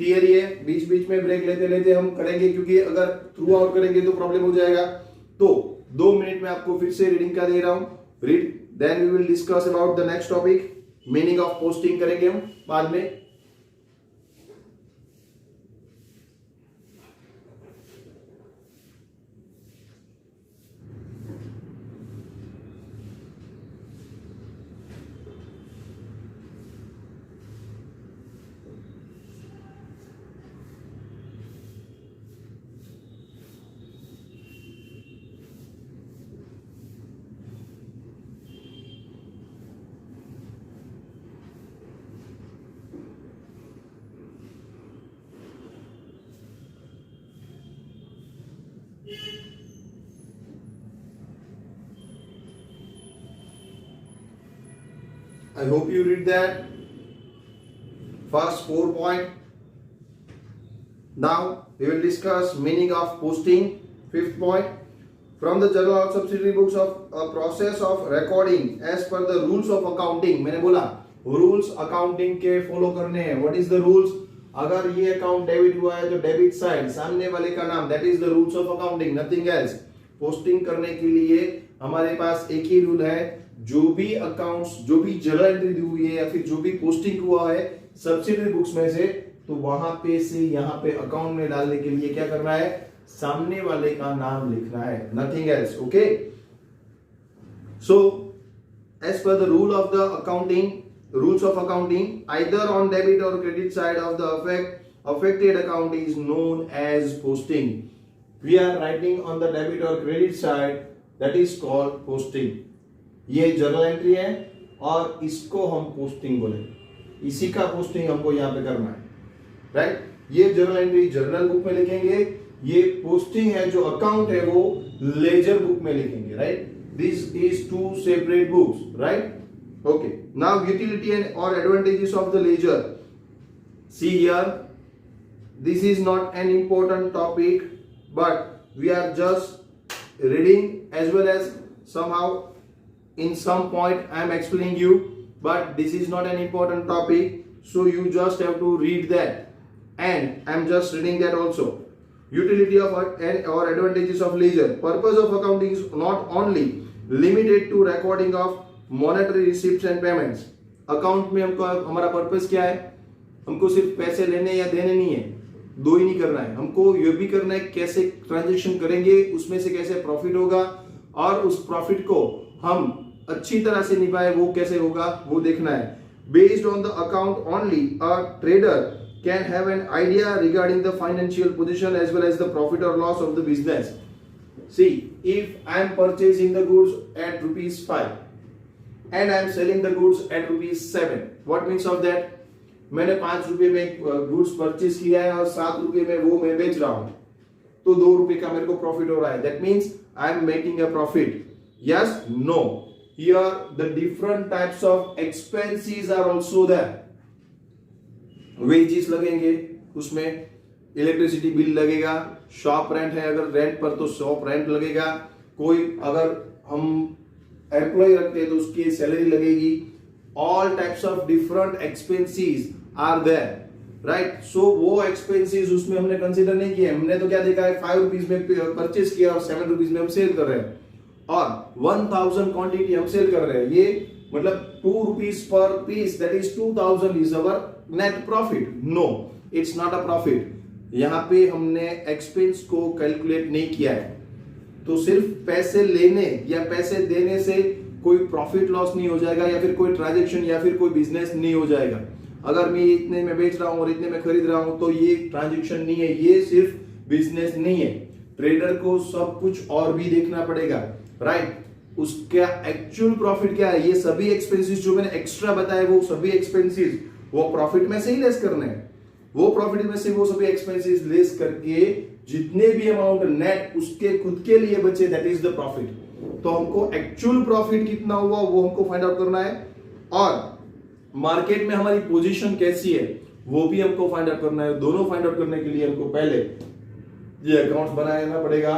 Theory है, बीच बीच में break लेते लेते हम करेंगे, क्योंकि अगर थ्रू आउट करेंगे तो प्रॉब्लम हो जाएगा। तो 2 मिनट में आपको फिर से रीडिंग का दे रहा हूं, read, then we will discuss about the next topic, meaning of posting करेंगे हम बाद में। I hope you read that first 4 point. Now we will discuss meaning of posting. 5th point, from the journal of subsidiary books of a process of recording as per the rules of accounting। मैंने बोला rules accounting के follow करने हैं। What is the rules? अगर ये account debit हुआ है तो डेबिट साइड सामने वाले का नाम, that is the rules of accounting, nothing else. Posting करने के लिए हमारे पास एक ही रूल है, जो भी अकाउंट्स, जो भी जर्नल एंट्री दी हुई है या फिर जो भी पोस्टिंग हुआ है सब्सिडरी बुक्स में से, तो वहां पे से यहाँ पे अकाउंट में डालने के लिए क्या करना है, सामने वाले का नाम लिखना है, nothing else. Okay, so as per the rule of the accounting, rules of accounting, either on debit और credit side of the affected account is known as posting। we are writing on the debit or credit side, that is called posting। ये journal entry है और इसको हम posting बोले, इसी का posting हमको यहाँ पे करना है, राइट। ये जर्नल एंट्री जर्नल बुक में लिखेंगे, ये पोस्टिंग है जो अकाउंट है वो लेजर बुक में लिखेंगे, right. This is 2 separate books, right. Okay, now utility and और advantages of the ledger. See here, this is not an important topic, but we are just reading as well as somehow in some point I am explaining you, but this is not an important topic, so you just have to read that, and I am just reading that also। utility of and or advantages of ledger। purpose of accounting is not only limited to recording of monetary receipts and payments। Account में हमको हमारा purpose क्या है, हमको सिर्फ पैसे लेने या देने नहीं है, दो ही नहीं करना है, हमको ये भी करना है कैसे ट्रांजैक्शन करेंगे, उसमें से कैसे प्रॉफिट होगा, और उस प्रॉफिट को हम अच्छी तरह से निभाए, वो कैसे होगा वो देखना है। Based on the account only a trader can have an idea regarding the financial position as well as the profit और loss of the business. See, if I am purchasing the goods at ₹5 and I am selling the goods at ₹7, what means of that? मैंने ₹5 में goods purchase किया है और ₹7 में वो मैं बेच रहा हूं, तो ₹2 का मेरे को प्रॉफिट हो रहा है, that means I am making a profit. Yes, no, here the different types of expenses are also there। wages लगेंगे, उसमें इलेक्ट्रिसिटी बिल लगेगा, शॉप रेंट है अगर रेंट पर तो शॉप रेंट लगेगा, कोई अगर हम एम्प्लॉय रखते हैं तो उसकी सैलरी लगेगी, all types of different expenses are there, right. So वो एक्सपेंसेस उसमें हमने कंसीडर नहीं किए। हमने तो क्या देखा है, 5 रुपीज में परचेज किया और 7 रुपीज में हम सेल कर रहे हैं, और 1000 क्वांटिटी हम सेल कर रहे हैं। ये मतलब 2 rupees per piece, that is 2000 is our net profit. No, it's not a profit. यहाँ पे हमने एक्सपेंस को कैलकुलेट नहीं किया है। तो सिर्फ पैसे लेने या पैसे देने से कोई प्रॉफिट लॉस नहीं हो जाएगा, या फिर कोई ट्रांजेक्शन या फिर कोई बिजनेस नहीं हो जाएगा। अगर मैं इतने में बेच रहा हूं और इतने में खरीद रहा हूं तो ये ट्रांजेक्शन नहीं है, ये सिर्फ बिजनेस नहीं है। ट्रेडर को सब कुछ और भी देखना पड़ेगा, राइट। उसका एक्चुअल प्रॉफिट क्या है, ये सभी एक्सपेंसेस जो मैंने एक्स्ट्रा बताए वो सभी एक्सपेंसेस वो प्रॉफिट में से ही लेस करने हैं। वो प्रॉफिट में से वो सभी एक्सपेंसेस लेस करके जितने भी अमाउंट नेट उसके खुद के लिए बचे, दैट इज द प्रॉफिट। तो हमको एक्चुअल प्रॉफिट कितना हुआ वो हमको फाइंड आउट करना है, और मार्केट में हमारी पोजीशन कैसी है वो भी हमको फाइंड आउट करना है। दोनों फाइंड आउट करने के लिए हमको पहले ये अकाउंट्स बनाना पड़ेगा,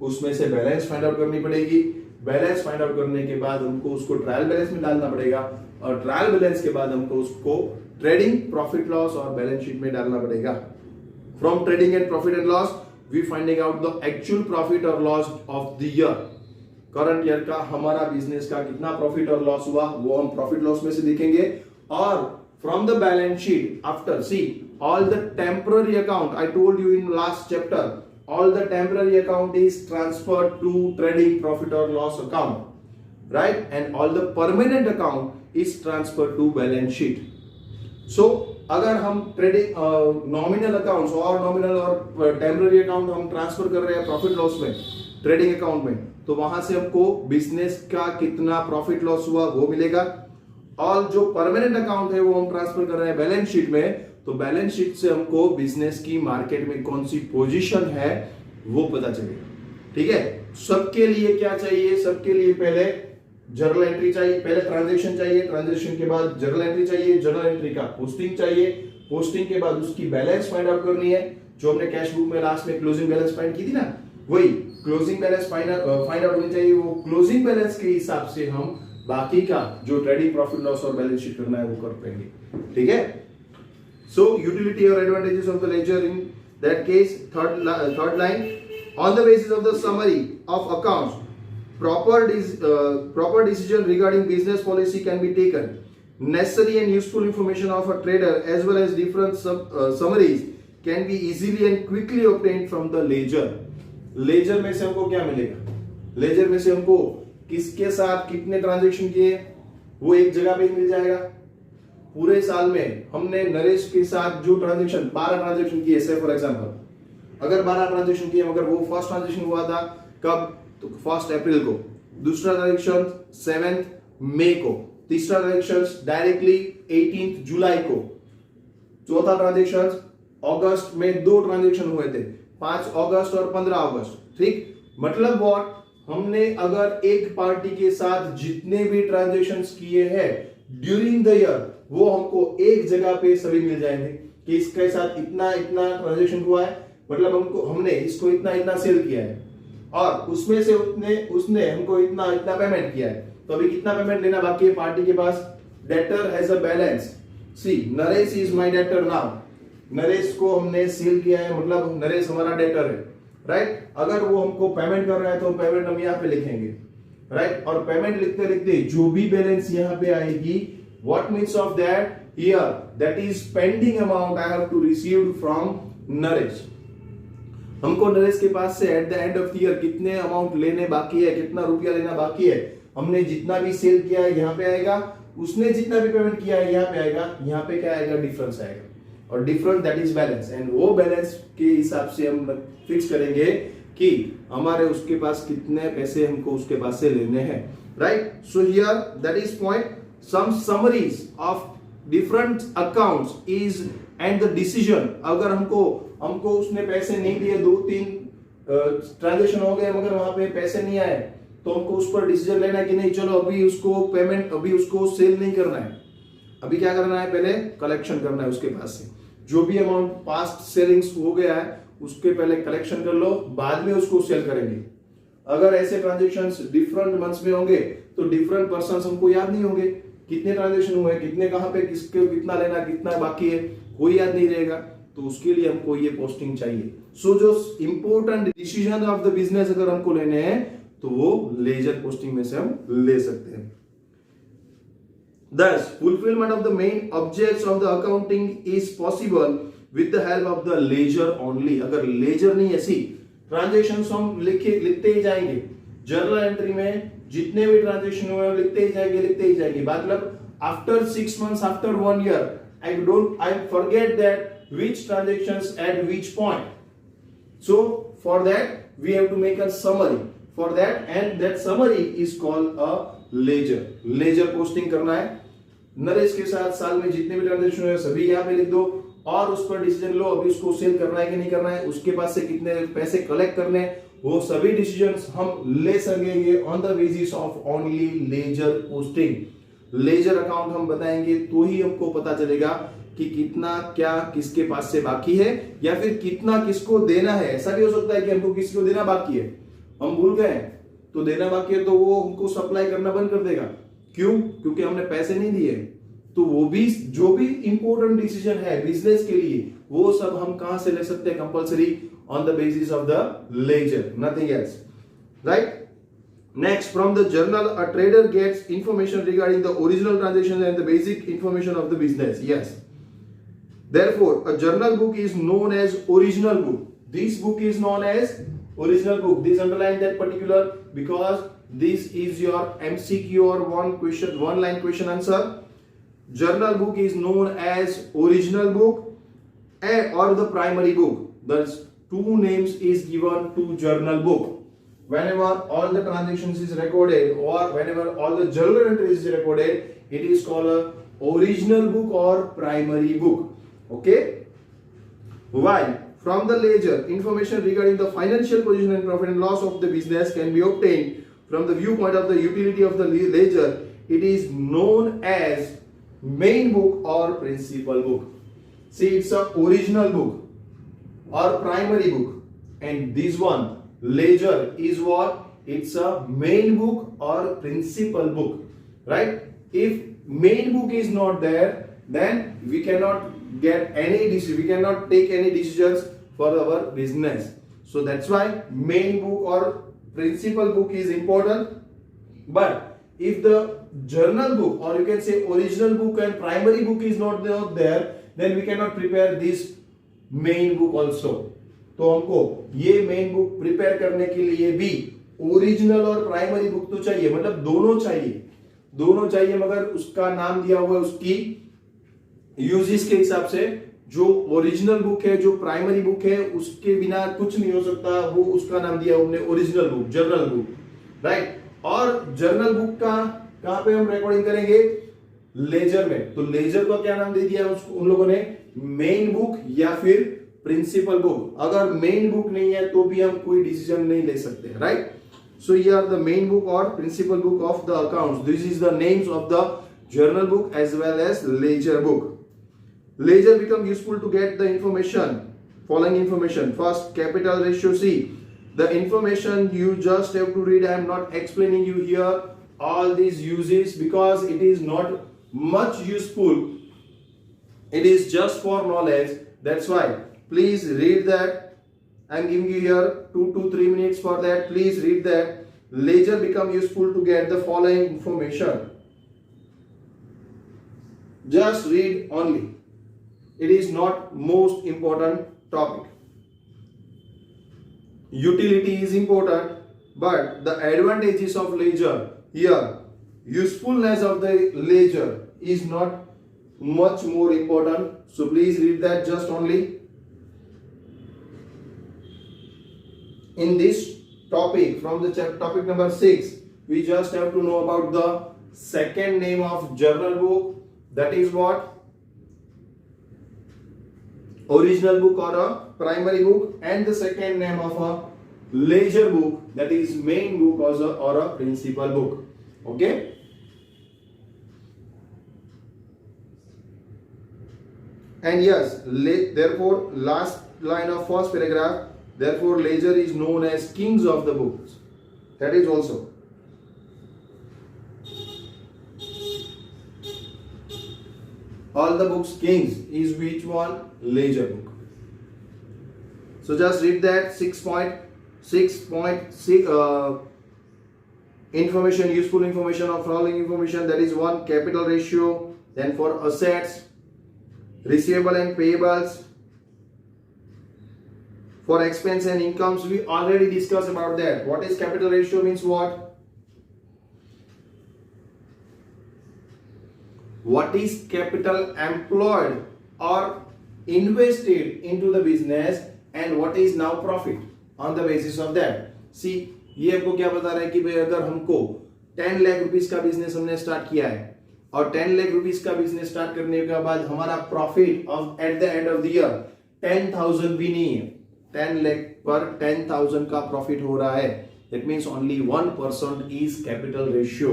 उसमें से बैलेंस फाइंड आउट करनी पड़ेगी। बैलेंस फाइंड आउट करने के बाद हमको उसको ट्रायल बैलेंस में डालना पड़ेगा, और ट्रायल बैलेंस के बाद हमको उसको ट्रेडिंग प्रॉफिट लॉस और बैलेंस शीट में डालना पड़ेगा। From trading and profit and loss we finding out the actual profit और loss of the year. Current year का हमारा बिजनेस का कितना प्रॉफिट और लॉस हुआ वो हम प्रॉफिट लॉस में से देखेंगे। और from the balance sheet after, see all the temporary account, I told you in last chapter, all the temporary account is transferred to trading profit or loss account, right, and all the permanent account is transferred to balance sheet. So अगर हम trading nominal accounts और nominal और temporary account हम transfer कर रहे हैं profit loss में, trading account में, तो वहां से हमको बिजनेस का कितना प्रॉफिट लॉस हुआ वो मिलेगा। और जो परमानेंट अकाउंट है वो हम ट्रांसफर कर रहे हैं बैलेंस शीट में, तो बैलेंस शीट से हमको बिजनेस की मार्केट में कौन सी पोजीशन है वो पता चलेगा। ठीक है, सबके लिए क्या चाहिए, सबके लिए पहले जर्नल एंट्री चाहिए, पहले ट्रांजैक्शन चाहिए, ट्रांजैक्शन के बाद जर्नल एंट्री चाहिए, जर्नल एंट्री का पोस्टिंग चाहिए, पोस्टिंग के बाद उसकी बैलेंस फाइंड आउट करनी है, जो हमने कैश बुक में लास्ट में क्लोजिंग बैलेंस फाइंड की थी ना, वही क्लोजिंग बैलेंस फाइंड आउट होनी चाहिए। वो क्लोजिंग बैलेंस के हिसाब से हम बाकी का जो ट्रेडिंग प्रॉफिट लॉस और बैलेंस शीट करना है वो कर पाएंगे। ठीक है, so utility or advantages of the ledger in that case, third line, on the basis of the summary of accounts, proper decision regarding business policy can be taken. Necessary and useful information of a trader as well as different summaries can be easily and quickly obtained from the ledger. ledger में से हमको क्या मिलेगा, ledger में से हमको किसके साथ कितने ट्रांजैक्शन किए वो एक जगह पे मिल जाएगा। पूरे साल में हमने नरेश के साथ जो ट्रांजैक्शन 12 ट्रांजैक्शन किए, से फॉर एग्जांपल अगर 12 ट्रांजैक्शन किए, मगर वो फर्स्ट ट्रांजैक्शन हुआ था कब, तो 1 अप्रैल को, दूसरा ट्रांजैक्शन 7 मई को, तीसरा ट्रांजैक्शन डायरेक्टली 18 जुलाई को, चौथा ट्रांजैक्शन अगस्त में 2 ट्रांजैक्शन हुए थे, 5 अगस्त और 15 अगस्त। ठीक, मतलब व्हाट, हमने अगर एक पार्टी के साथ जितने भी ट्रांजैक्शंस किए हैं ड्यूरिंग द ईयर वो हमको एक जगह पे सभी मिल जाएंगे कि इसके साथ इतना इतना ट्रांजैक्शन हुआ है, मतलब हमने इसको इतना इतना सेल किया है और उसमें से उसने हमको इतना इतना पेमेंट किया है, तो अभी कितना पेमेंट लेना बाकी है पार्टी के पास। Debtor has a balance, see Naresh is my debtor now, Naresh को हमने सेल किया है, मतलब नरेश हमारा डेटर है, राइट। अगर वो हमको पेमेंट कर रहा है तो पेमेंट हम यहाँ पे लिखेंगे, राइट। और पेमेंट लिखते लिखते जो भी बैलेंस यहाँ पे आएगी, what means of that here, that is pending amount I have to receive from Naresh. हमको नरेश के पास से at the end of the year कितने अमाउंट लेने बाकी है, कितना रुपया लेना बाकी है, हमने जितना भी सेल किया है यहाँ पे आएगा, उसने जितना भी पेमेंट किया है यहाँ पे आएगा, यहाँ पे क्या आएगा, डिफरेंस आएगा, और difference that is balance. And वो बैलेंस के हिसाब से हम फिक्स करेंगे कि हमारे उसके पास कितने पैसे हमको उसके पास से लेने हैं, right. So here that is point, some summaries of different accounts is and the decision, अगर हमको उसने पैसे नहीं दिए, 2-3 ट्रांजैक्शन हो गए मगर वहां पे पैसे नहीं आए, तो हमको उस पर डिसीजन लेना है कि नहीं, चलो अभी उसको पेमेंट, अभी उसको सेल नहीं करना है, अभी क्या करना है, पहले कलेक्शन करना है उसके पास से। जो भी अमाउंट पास्ट सेलिंग्स हो गया है उसके पहले कलेक्शन कर लो, बाद में उसको सेल करेंगे। अगर ऐसे ट्रांजैक्शंस डिफरेंट मंथ्स में होंगे तो डिफरेंट पर्संस हमको याद नहीं होंगे कितने ट्रांजेक्शन हुए, कितने कहां पे, किसके कितना लेना, कितना बाकी है, कोई याद नहीं रहेगा, तो उसके लिए हमको ये पोस्टिंग चाहिए। सो जो important decision of the business अगर हमको लेने हैं तो वो लेजर पोस्टिंग में से हम ले सकते हैं। Thus, fulfillment of the main objects of the accounting is possible with the help of the ledger only। अगर लेजर नहीं ऐसी ट्रांजेक्शन हम लिखते ही जाएंगे, जर्नल एंट्री में जितने भी ट्रांजेक्शन हुए लिखते ही जाएंगे। मतलब after 6 months, after 1 year, I forget that which transactions at which point. So for that we have to make a summary for that, and that summary is called a ledger। Ledger posting करना है, नरेश के साथ साल में जितने भी transaction हुए सभी यहाँ पे लिख दो और उस पर डिसीजन लो, अभी उसको सेल करना है कि नहीं करना है, उसके पास से कितने पैसे कलेक्ट करने, वो सभी डिसीजंस हम ले सकेंगे on the basis of only ledger posting. Ledger account हम बताएंगे तो ही हमको पता चलेगा कि कितना क्या किसके पास से बाकी है, या फिर कितना किसको देना है। ऐसा भी हो सकता है कि हमको किसी को देना बाकी है, हम भूल गए तो देना बाकी है, तो वो हमको सप्लाई करना बंद कर देगा। क्यों? क्योंकि हमने पैसे नहीं दिए। तो वो भी जो भी इंपॉर्टेंट डिसीजन है बिजनेस के लिए, वो सब हम कहां से ले सकते हैं? Compulsory on the basis of the ledger, nothing else, right. Next, from the journal, a trader gets information regarding the original transaction and the basic information of the business. Yes. Therefore, a journal book is known as original book. This book is known as original book. This underline that particular because this is your MCQ or one line question answer. Journal book is known as original book or the primary book. Thus, two names is given to journal book. Whenever all the transactions is recorded or whenever all the journal entries is recorded, it is called a original book or primary book. Okay. While from the ledger, information regarding the financial position and profit and loss of the business can be obtained from the viewpoint of the utility of the ledger. It is known as main book or principal book. See, it's a original book or primary book, and this one ledger is what? It's a main book or principal book, right? If main book is not there, then we cannot get any decision, we cannot take any decisions for our business. So that's why main book or principal book is important. But if the journal book or you can say original book and primary book is not there, then we cannot prepare this main book also. तो हमको ये main book prepare करने के लिए भी original और primary book तो चाहिए, मतलब दोनों चाहिए, मगर उसका नाम दिया हुआ है उसकी यूजेस के हिसाब से। जो ओरिजिनल बुक है, जो प्राइमरी बुक है, उसके बिना कुछ नहीं हो सकता, वो उसका नाम दिया हमने original book, journal book, right. और जर्नल बुक का कहां पे हम रिकॉर्डिंग करेंगे? लेजर में। तो लेजर का क्या नाम दे दिया उन लोगों ने? मेन बुक या फिर प्रिंसिपल बुक। अगर मेन बुक नहीं है तो भी हम कोई डिसीजन नहीं ले सकते, राइट। सो ये आर द मेन बुक और principal book of the accounts. This is the names of the journal book as well as ledger book. Ledger become useful to get the information, following information. First, capital ratio. See the information you just have to read. I am not explaining you here all these uses because it is not much useful. It is just for knowledge. That's why please read that. I am giving you here 2 to 3 minutes for that. Please read that. Ledger become useful to get the following information. Just read only. It is not most important topic. Utility is important, but the advantages of ledger here, usefulness of the ledger is not much more important. So please read that just only. In this topic, from the topic number 6, we just have to know about the second name of journal book. That is what? Original book or a primary book, and the second name of a ledger book, that is main book or a principal book. Okay. And yes, therefore last line of first paragraph, therefore ledger is known as kings of the books. That is also. all the books kings is which one? Ledger book. So just read that 6.6 information, useful information or following information, that is one, capital ratio. Then for assets, receivable and payables. For expense and incomes, we already discussed about that. What is capital ratio means what? What is capital employed or invested into the business and what is now profit on the basis of that. See, ये आपको क्या बता रहा है कि भाई अगर हमको 10 लाख रुपीस का बिजनेस हमने स्टार्ट किया है और 10 लाख रुपीस का बिजनेस स्टार्ट करने के बाद हमारा profit of at the end of the year 10,000 भी नहीं है, 10 लाख पर 10,000 का प्रॉफिट हो रहा है, that means only 1% is capital ratio.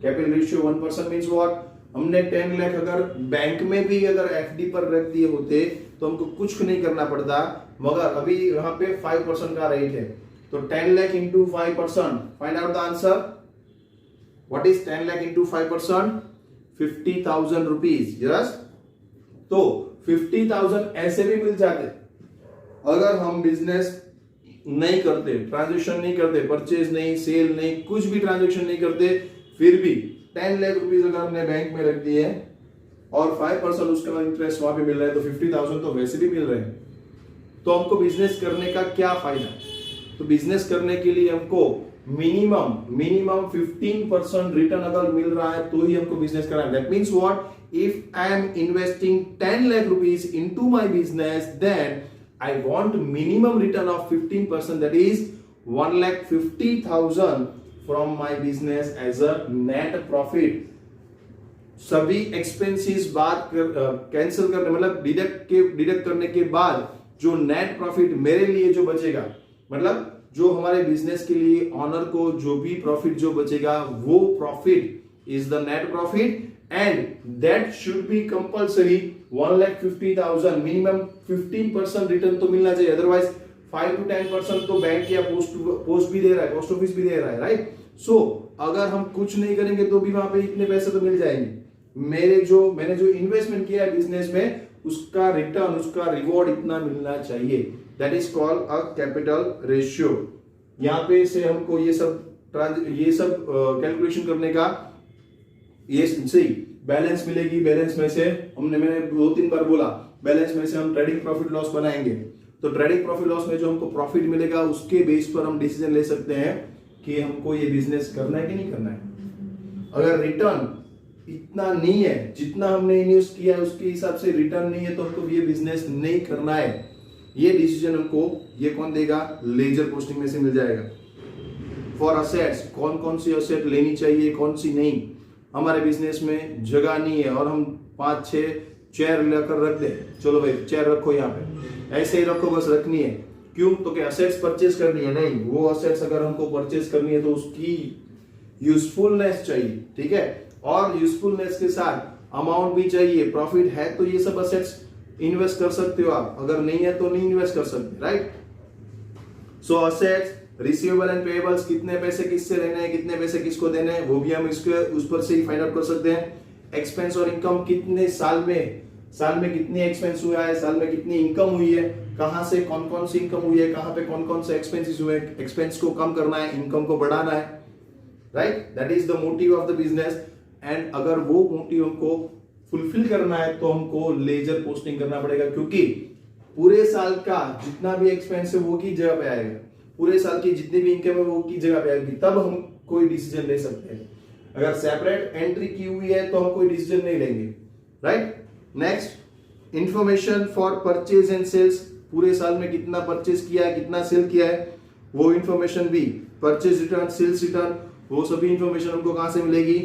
Capital ratio 1% means what? हमने 10 लाख अगर बैंक में भी अगर एफडी पर रख दिए होते तो हमको कुछ नहीं करना पड़ता, मगर अभी यहाँ पे 5% का रेट है, तो 10 lakh into 5%, find out the answer. What is 10 lakh into 5%? 50,000 rupees. Yes, तो 50,000 ऐसे भी मिल जाते अगर हम बिजनेस नहीं करते, ट्रांजेक्शन नहीं करते, परचेज नहीं, सेल नहीं, कुछ भी ट्रांजेक्शन नहीं करते, फिर भी 10 लाख रुपीज अगर हमने बैंक में रख दिए और 5% उसका इंटरेस्ट वहां पे मिल रहा है, तो 50,000 तो वैसे भी मिल रहे हैं. तो हमको बिजनेस करने का क्या फायदा? तो बिजनेस करने के लिए हमको मिनिमम 15% रिटर्न अगर मिल रहा है तो ही हमको बिजनेस करना है. That means what? If I am investing 10 lakh rupees into my business, then I want minimum return of 15%, that is 1,50,000 from my business as a net profit. सभी एक्सपेंसेस बाद कैंसिल करने, मतलब डिडक्ट करने के बाद जो नेट प्रॉफिट मेरे लिए जो बचेगा, मतलब जो हमारे बिजनेस के लिए ऑनर को जो भी प्रॉफिट जो बचेगा, वो profit is the net profit and that should be compulsory 1,50,000. Minimum 15% return तो मिलना चाहिए, अदरवाइज 5 to 10% तो बैंक या पोस्ट भी दे रहा है, पोस्ट ऑफिस भी दे रहा है, राइट? सो अगर हम कुछ नहीं करेंगे तो भी वहां पे इतने पैसे तो मिल जाएंगे. मैंने जो इन्वेस्टमेंट किया है बिजनेस में, उसका रिटर्न, उसका रिवॉर्ड इतना मिलना चाहिए. That is called a capital ratio. यहाँ पे से हमको ये सब कैलकुलेशन करने का, ये सही बैलेंस मिलेगी. बैलेंस में से मैंने 2-3 बार बोला, बैलेंस में से हम ट्रेडिंग प्रॉफिट लॉस बनाएंगे. तो ट्रेडिंग प्रॉफिट लॉस में जो हमको प्रॉफिट मिलेगा उसके बेस पर हम डिसीजन ले सकते हैं कि हमको ये बिजनेस करना है कि नहीं करना है. अगर रिटर्न इतना नहीं है जितना हमने इन्वेस्ट किया है, उसके हिसाब से रिटर्न नहीं है, तो हमको ये बिजनेस नहीं करना है. ये डिसीजन हमको ये कौन देगा? लेजर पोस्टिंग में से मिल जाएगा. फॉर असेट्स, कौन कौन सी असेट लेनी चाहिए, कौन सी नहीं. हमारे बिजनेस में जगह नहीं है और हम 5-6 चेयर लेकर रख दे, चलो भाई चेयर रखो यहाँ पे, ऐसे ही रखो, बस रखनी है. क्यों? तो क्या असेट्स परचेज करनी है? नहीं, वो असेट्स अगर हमको परचेज करनी है तो उसकी यूजफुलनेस चाहिए, ठीक है, और यूजफुलनेस के साथ अमाउंट भी चाहिए. प्रॉफिट है तो ये सब असेट्स इन्वेस्ट कर सकते हो आप, अगर नहीं है तो नहीं इन्वेस्ट कर सकते, right? So assets, receivable and payables, कितने पैसे किससे लेने हैं, कितने पैसे किसको देने हैं, वो भी हम इसके उस पर से ही फाइंड आउट कर सकते हैं. एक्सपेंस और इनकम, कितने साल में कितनी एक्सपेंस हुआ है, साल में कितनी इनकम हुई है, कहां से कौन कौन सी इनकम हुई है, कहां पे कौन कौन से एक्सपेंसेस हुए, एक्सपेंस को कम करना है, इनकम को बढ़ाना है, right? That is the motive of the business. And अगर वो मोटिव हमको फुलफिल करना है तो हमको लेजर पोस्टिंग करना पड़ेगा, क्योंकि पूरे साल का जितना भी एक्सपेंस है वो की जगह पे आएगा, पूरे साल की जितनी भी इनकम है वो की जगह पे आएगी, तब हम कोई डिसीजन ले सकते हैं. अगर सेपरेट एंट्री की हुई है तो हम कोई डिसीजन नहीं लेंगे, right? Next, information for purchase and sales, पूरे साल में कितना परचेज किया है, कितना सेल किया है, वो इंफॉर्मेशन भी, परचेज रिटर्न, सेल्स रिटर्न, वो सभी इंफॉर्मेशन हमको कहां से मिलेगी?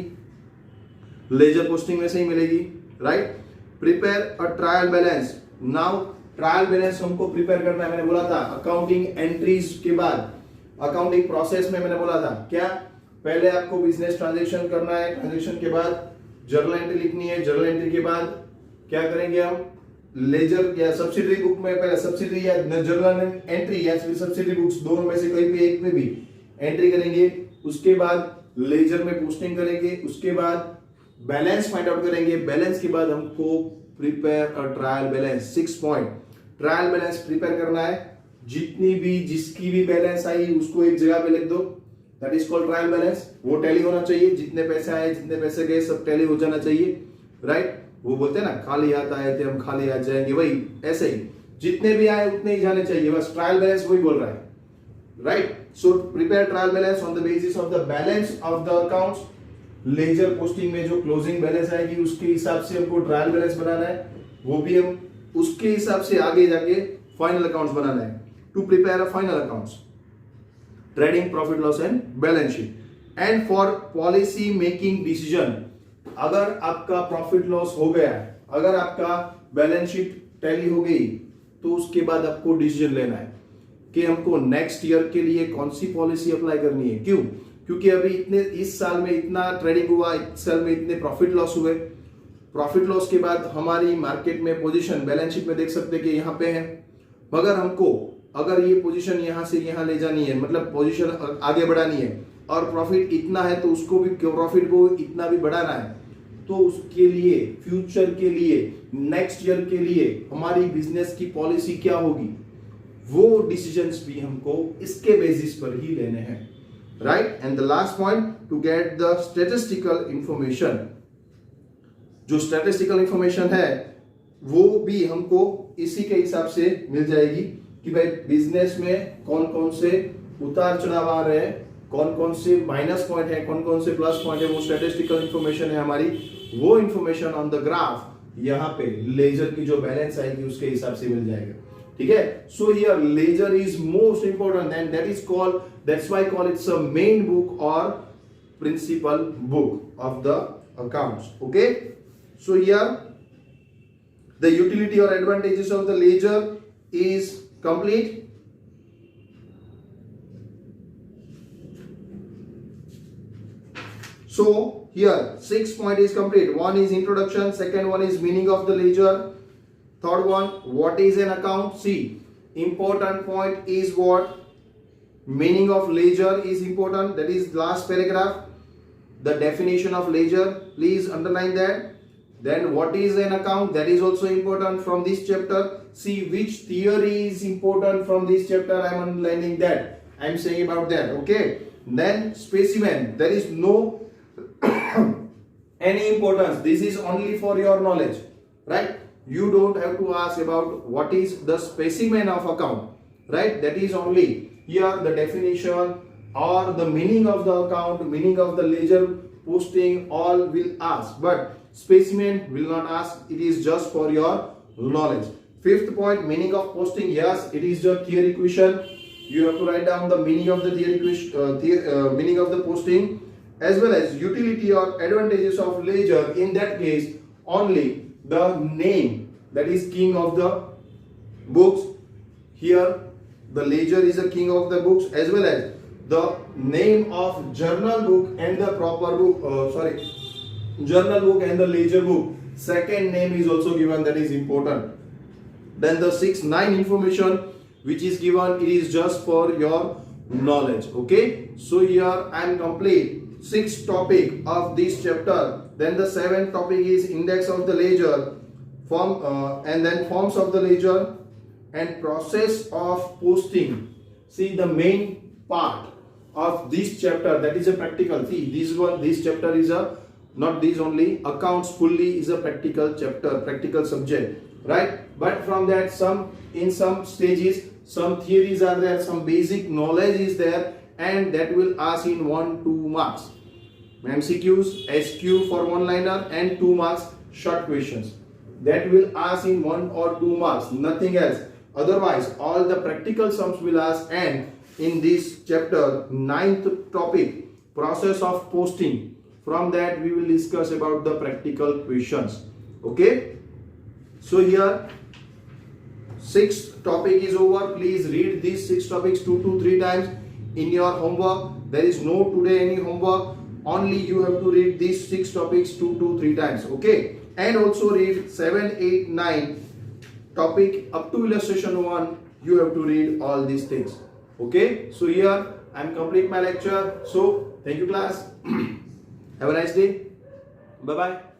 लेजर पोस्टिंग में से ही मिलेगी, right? Prepare a trial balance. Now trial balance हमको प्रिपेयर करना है. मैंने बोला था अकाउंटिंग एंट्रीज के बाद, अकाउंटिंग प्रोसेस में मैंने बोला था क्या, पहले आपको बिजनेस ट्रांजैक्शन करना है, ट्रांजैक्शन के बाद जर्नल एंट्री लिखनी है, जर्नल एंट्री के बाद क्या करेंगे हम, लेजर या सब्सिडरी बुक में, पहले सब्सिडरी या जर्नल एंट्री या सब्सिडरी बुक्स, दोनों में से कोई भी एक में भी एंट्री करेंगे. उसके बाद लेजर में पोस्टिंग करेंगे. उसके बाद बैलेंस फाइंड आउट करेंगे। बैलेंस के बाद हमको prepare a trial balance. 6 point trial balance prepare करना है। जिसकी भी बैलेंस आई उसको एक जगह पे लिख दो, that is called trial balance. वो टैली होना चाहिए, जितने पैसे आए जितने पैसे गए सब टैली हो जाना चाहिए, राइट। वो बोलते हैं ना खाली हाथ आए थे हम खाली हाथ जाएंगे, वही ऐसे ही जितने भी आए उतने ही जाने चाहिए, बस ट्रायल बैलेंस वही बोल रहा है, right. So prepare trial balance on the basis of the balance of the accounts. Ledger posting में जो क्लोजिंग बैलेंस आएगी उसके हिसाब से हमको ट्रायल बैलेंस बनाना है, वो भी हम उसके हिसाब से आगे जाके फाइनल अकाउंट्स बनाना है। To prepare a final accounts, trading, profit loss and balance sheet. And for policy making decision, अगर आपका प्रॉफिट लॉस हो गया, अगर आपका बैलेंस शीट टैली हो गई, तो उसके बाद आपको डिसीजन लेना है कि हमको नेक्स्ट ईयर के लिए कौन सी पॉलिसी अप्लाई करनी है। क्यों? क्योंकि अभी इस साल में इतना ट्रेडिंग हुआ, इस साल में इतने प्रॉफिट लॉस हुए। प्रॉफिट लॉस के बाद हमारी मार्केट में पोजीशन बैलेंस शीट में देख सकते हैं कि यहाँ पे है, मगर हमको अगर ये पोजीशन यहाँ से यहाँ ले जानी है, मतलब पोजीशन आगे बढ़ानी है और प्रॉफिट इतना है तो उसको भी प्रॉफिट को इतना भी बढ़ाना है, तो उसके लिए फ्यूचर के लिए नेक्स्ट ईयर के लिए हमारी बिजनेस की पॉलिसी क्या होगी, वो डिसीजंस भी हमको इसके बेसिस पर ही लेने हैं, right. And the last point, to get the statistical information. जो स्टैटिस्टिकल इंफॉर्मेशन है वो भी हमको इसी के हिसाब से मिल जाएगी कि भाई बिजनेस में कौन कौन से उतार चढ़ाव आ रहे हैं, कौन कौन से माइनस पॉइंट है, कौन कौन से प्लस पॉइंट है, वो स्टैटिस्टिकल इंफॉर्मेशन है हमारी। वो इंफॉर्मेशन ऑन द ग्राफ यहाँ पे लेजर की जो बैलेंस आएगी उसके हिसाब से मिल जाएगा, ठीक है। So here ledger is most important and that is called, that's why call it's a main book और principal book of the accounts, okay. So here the utility or advantages of the ledger is complete. So here 6 point is complete. One is introduction, second one is meaning of the ledger, third one what is an account. See, important point is what meaning of ledger is important, that is last paragraph. The definition of ledger, please underline that. Then what is an account, that is also important from this chapter. See which theory is important from this chapter, I am underlining that, I am saying about that, okay. Then specimen, there is no any importance, this is only for your knowledge, right. You don't have to ask about what is the specimen of account, right. That is only here the definition or the meaning of the account, meaning of the ledger posting, all will ask, but specimen will not ask, it is just for your knowledge. Fifth point, meaning of posting, yes, it is your theory question. You have to write down the meaning of the theory question, meaning of the posting, as well as utility or advantages of ledger. In that case, only the name, that is king of the books. Here, the ledger is a king of the books, as well as the name of journal book and the proper book, journal book and the ledger book. Second name is also given, that is important. Then the 6-9 information which is given, it is just for your knowledge, okay. So here I am complete 6 topic of this chapter. Then the 7th topic is index of the ledger, form and then forms of the ledger and process of posting. See, the main part of this chapter, that is a practical. See, this chapter is a, not these only, accounts fully is a practical chapter, practical subject, right. But from that, in some stages some theories are there, some basic knowledge is there, and that will ask in 1-2 marks. MCQs, SQ for one liner, and 2 marks short questions, that will ask in 1 or 2 marks, nothing else. Otherwise all the practical sums will ask. And in this chapter 9th topic, process of posting, from that we will discuss about the practical questions, okay. So here 6th topic is over. Please read these 6 topics 2 to 3 times in your homework. There is no today any homework, only you have to read these 6 topics 2 to 3 times, okay. And also read 7, 8, 9 topic up to illustration 1, you have to read all these things, okay. So here I am complete my lecture. So thank you class. Have a nice day. Bye bye.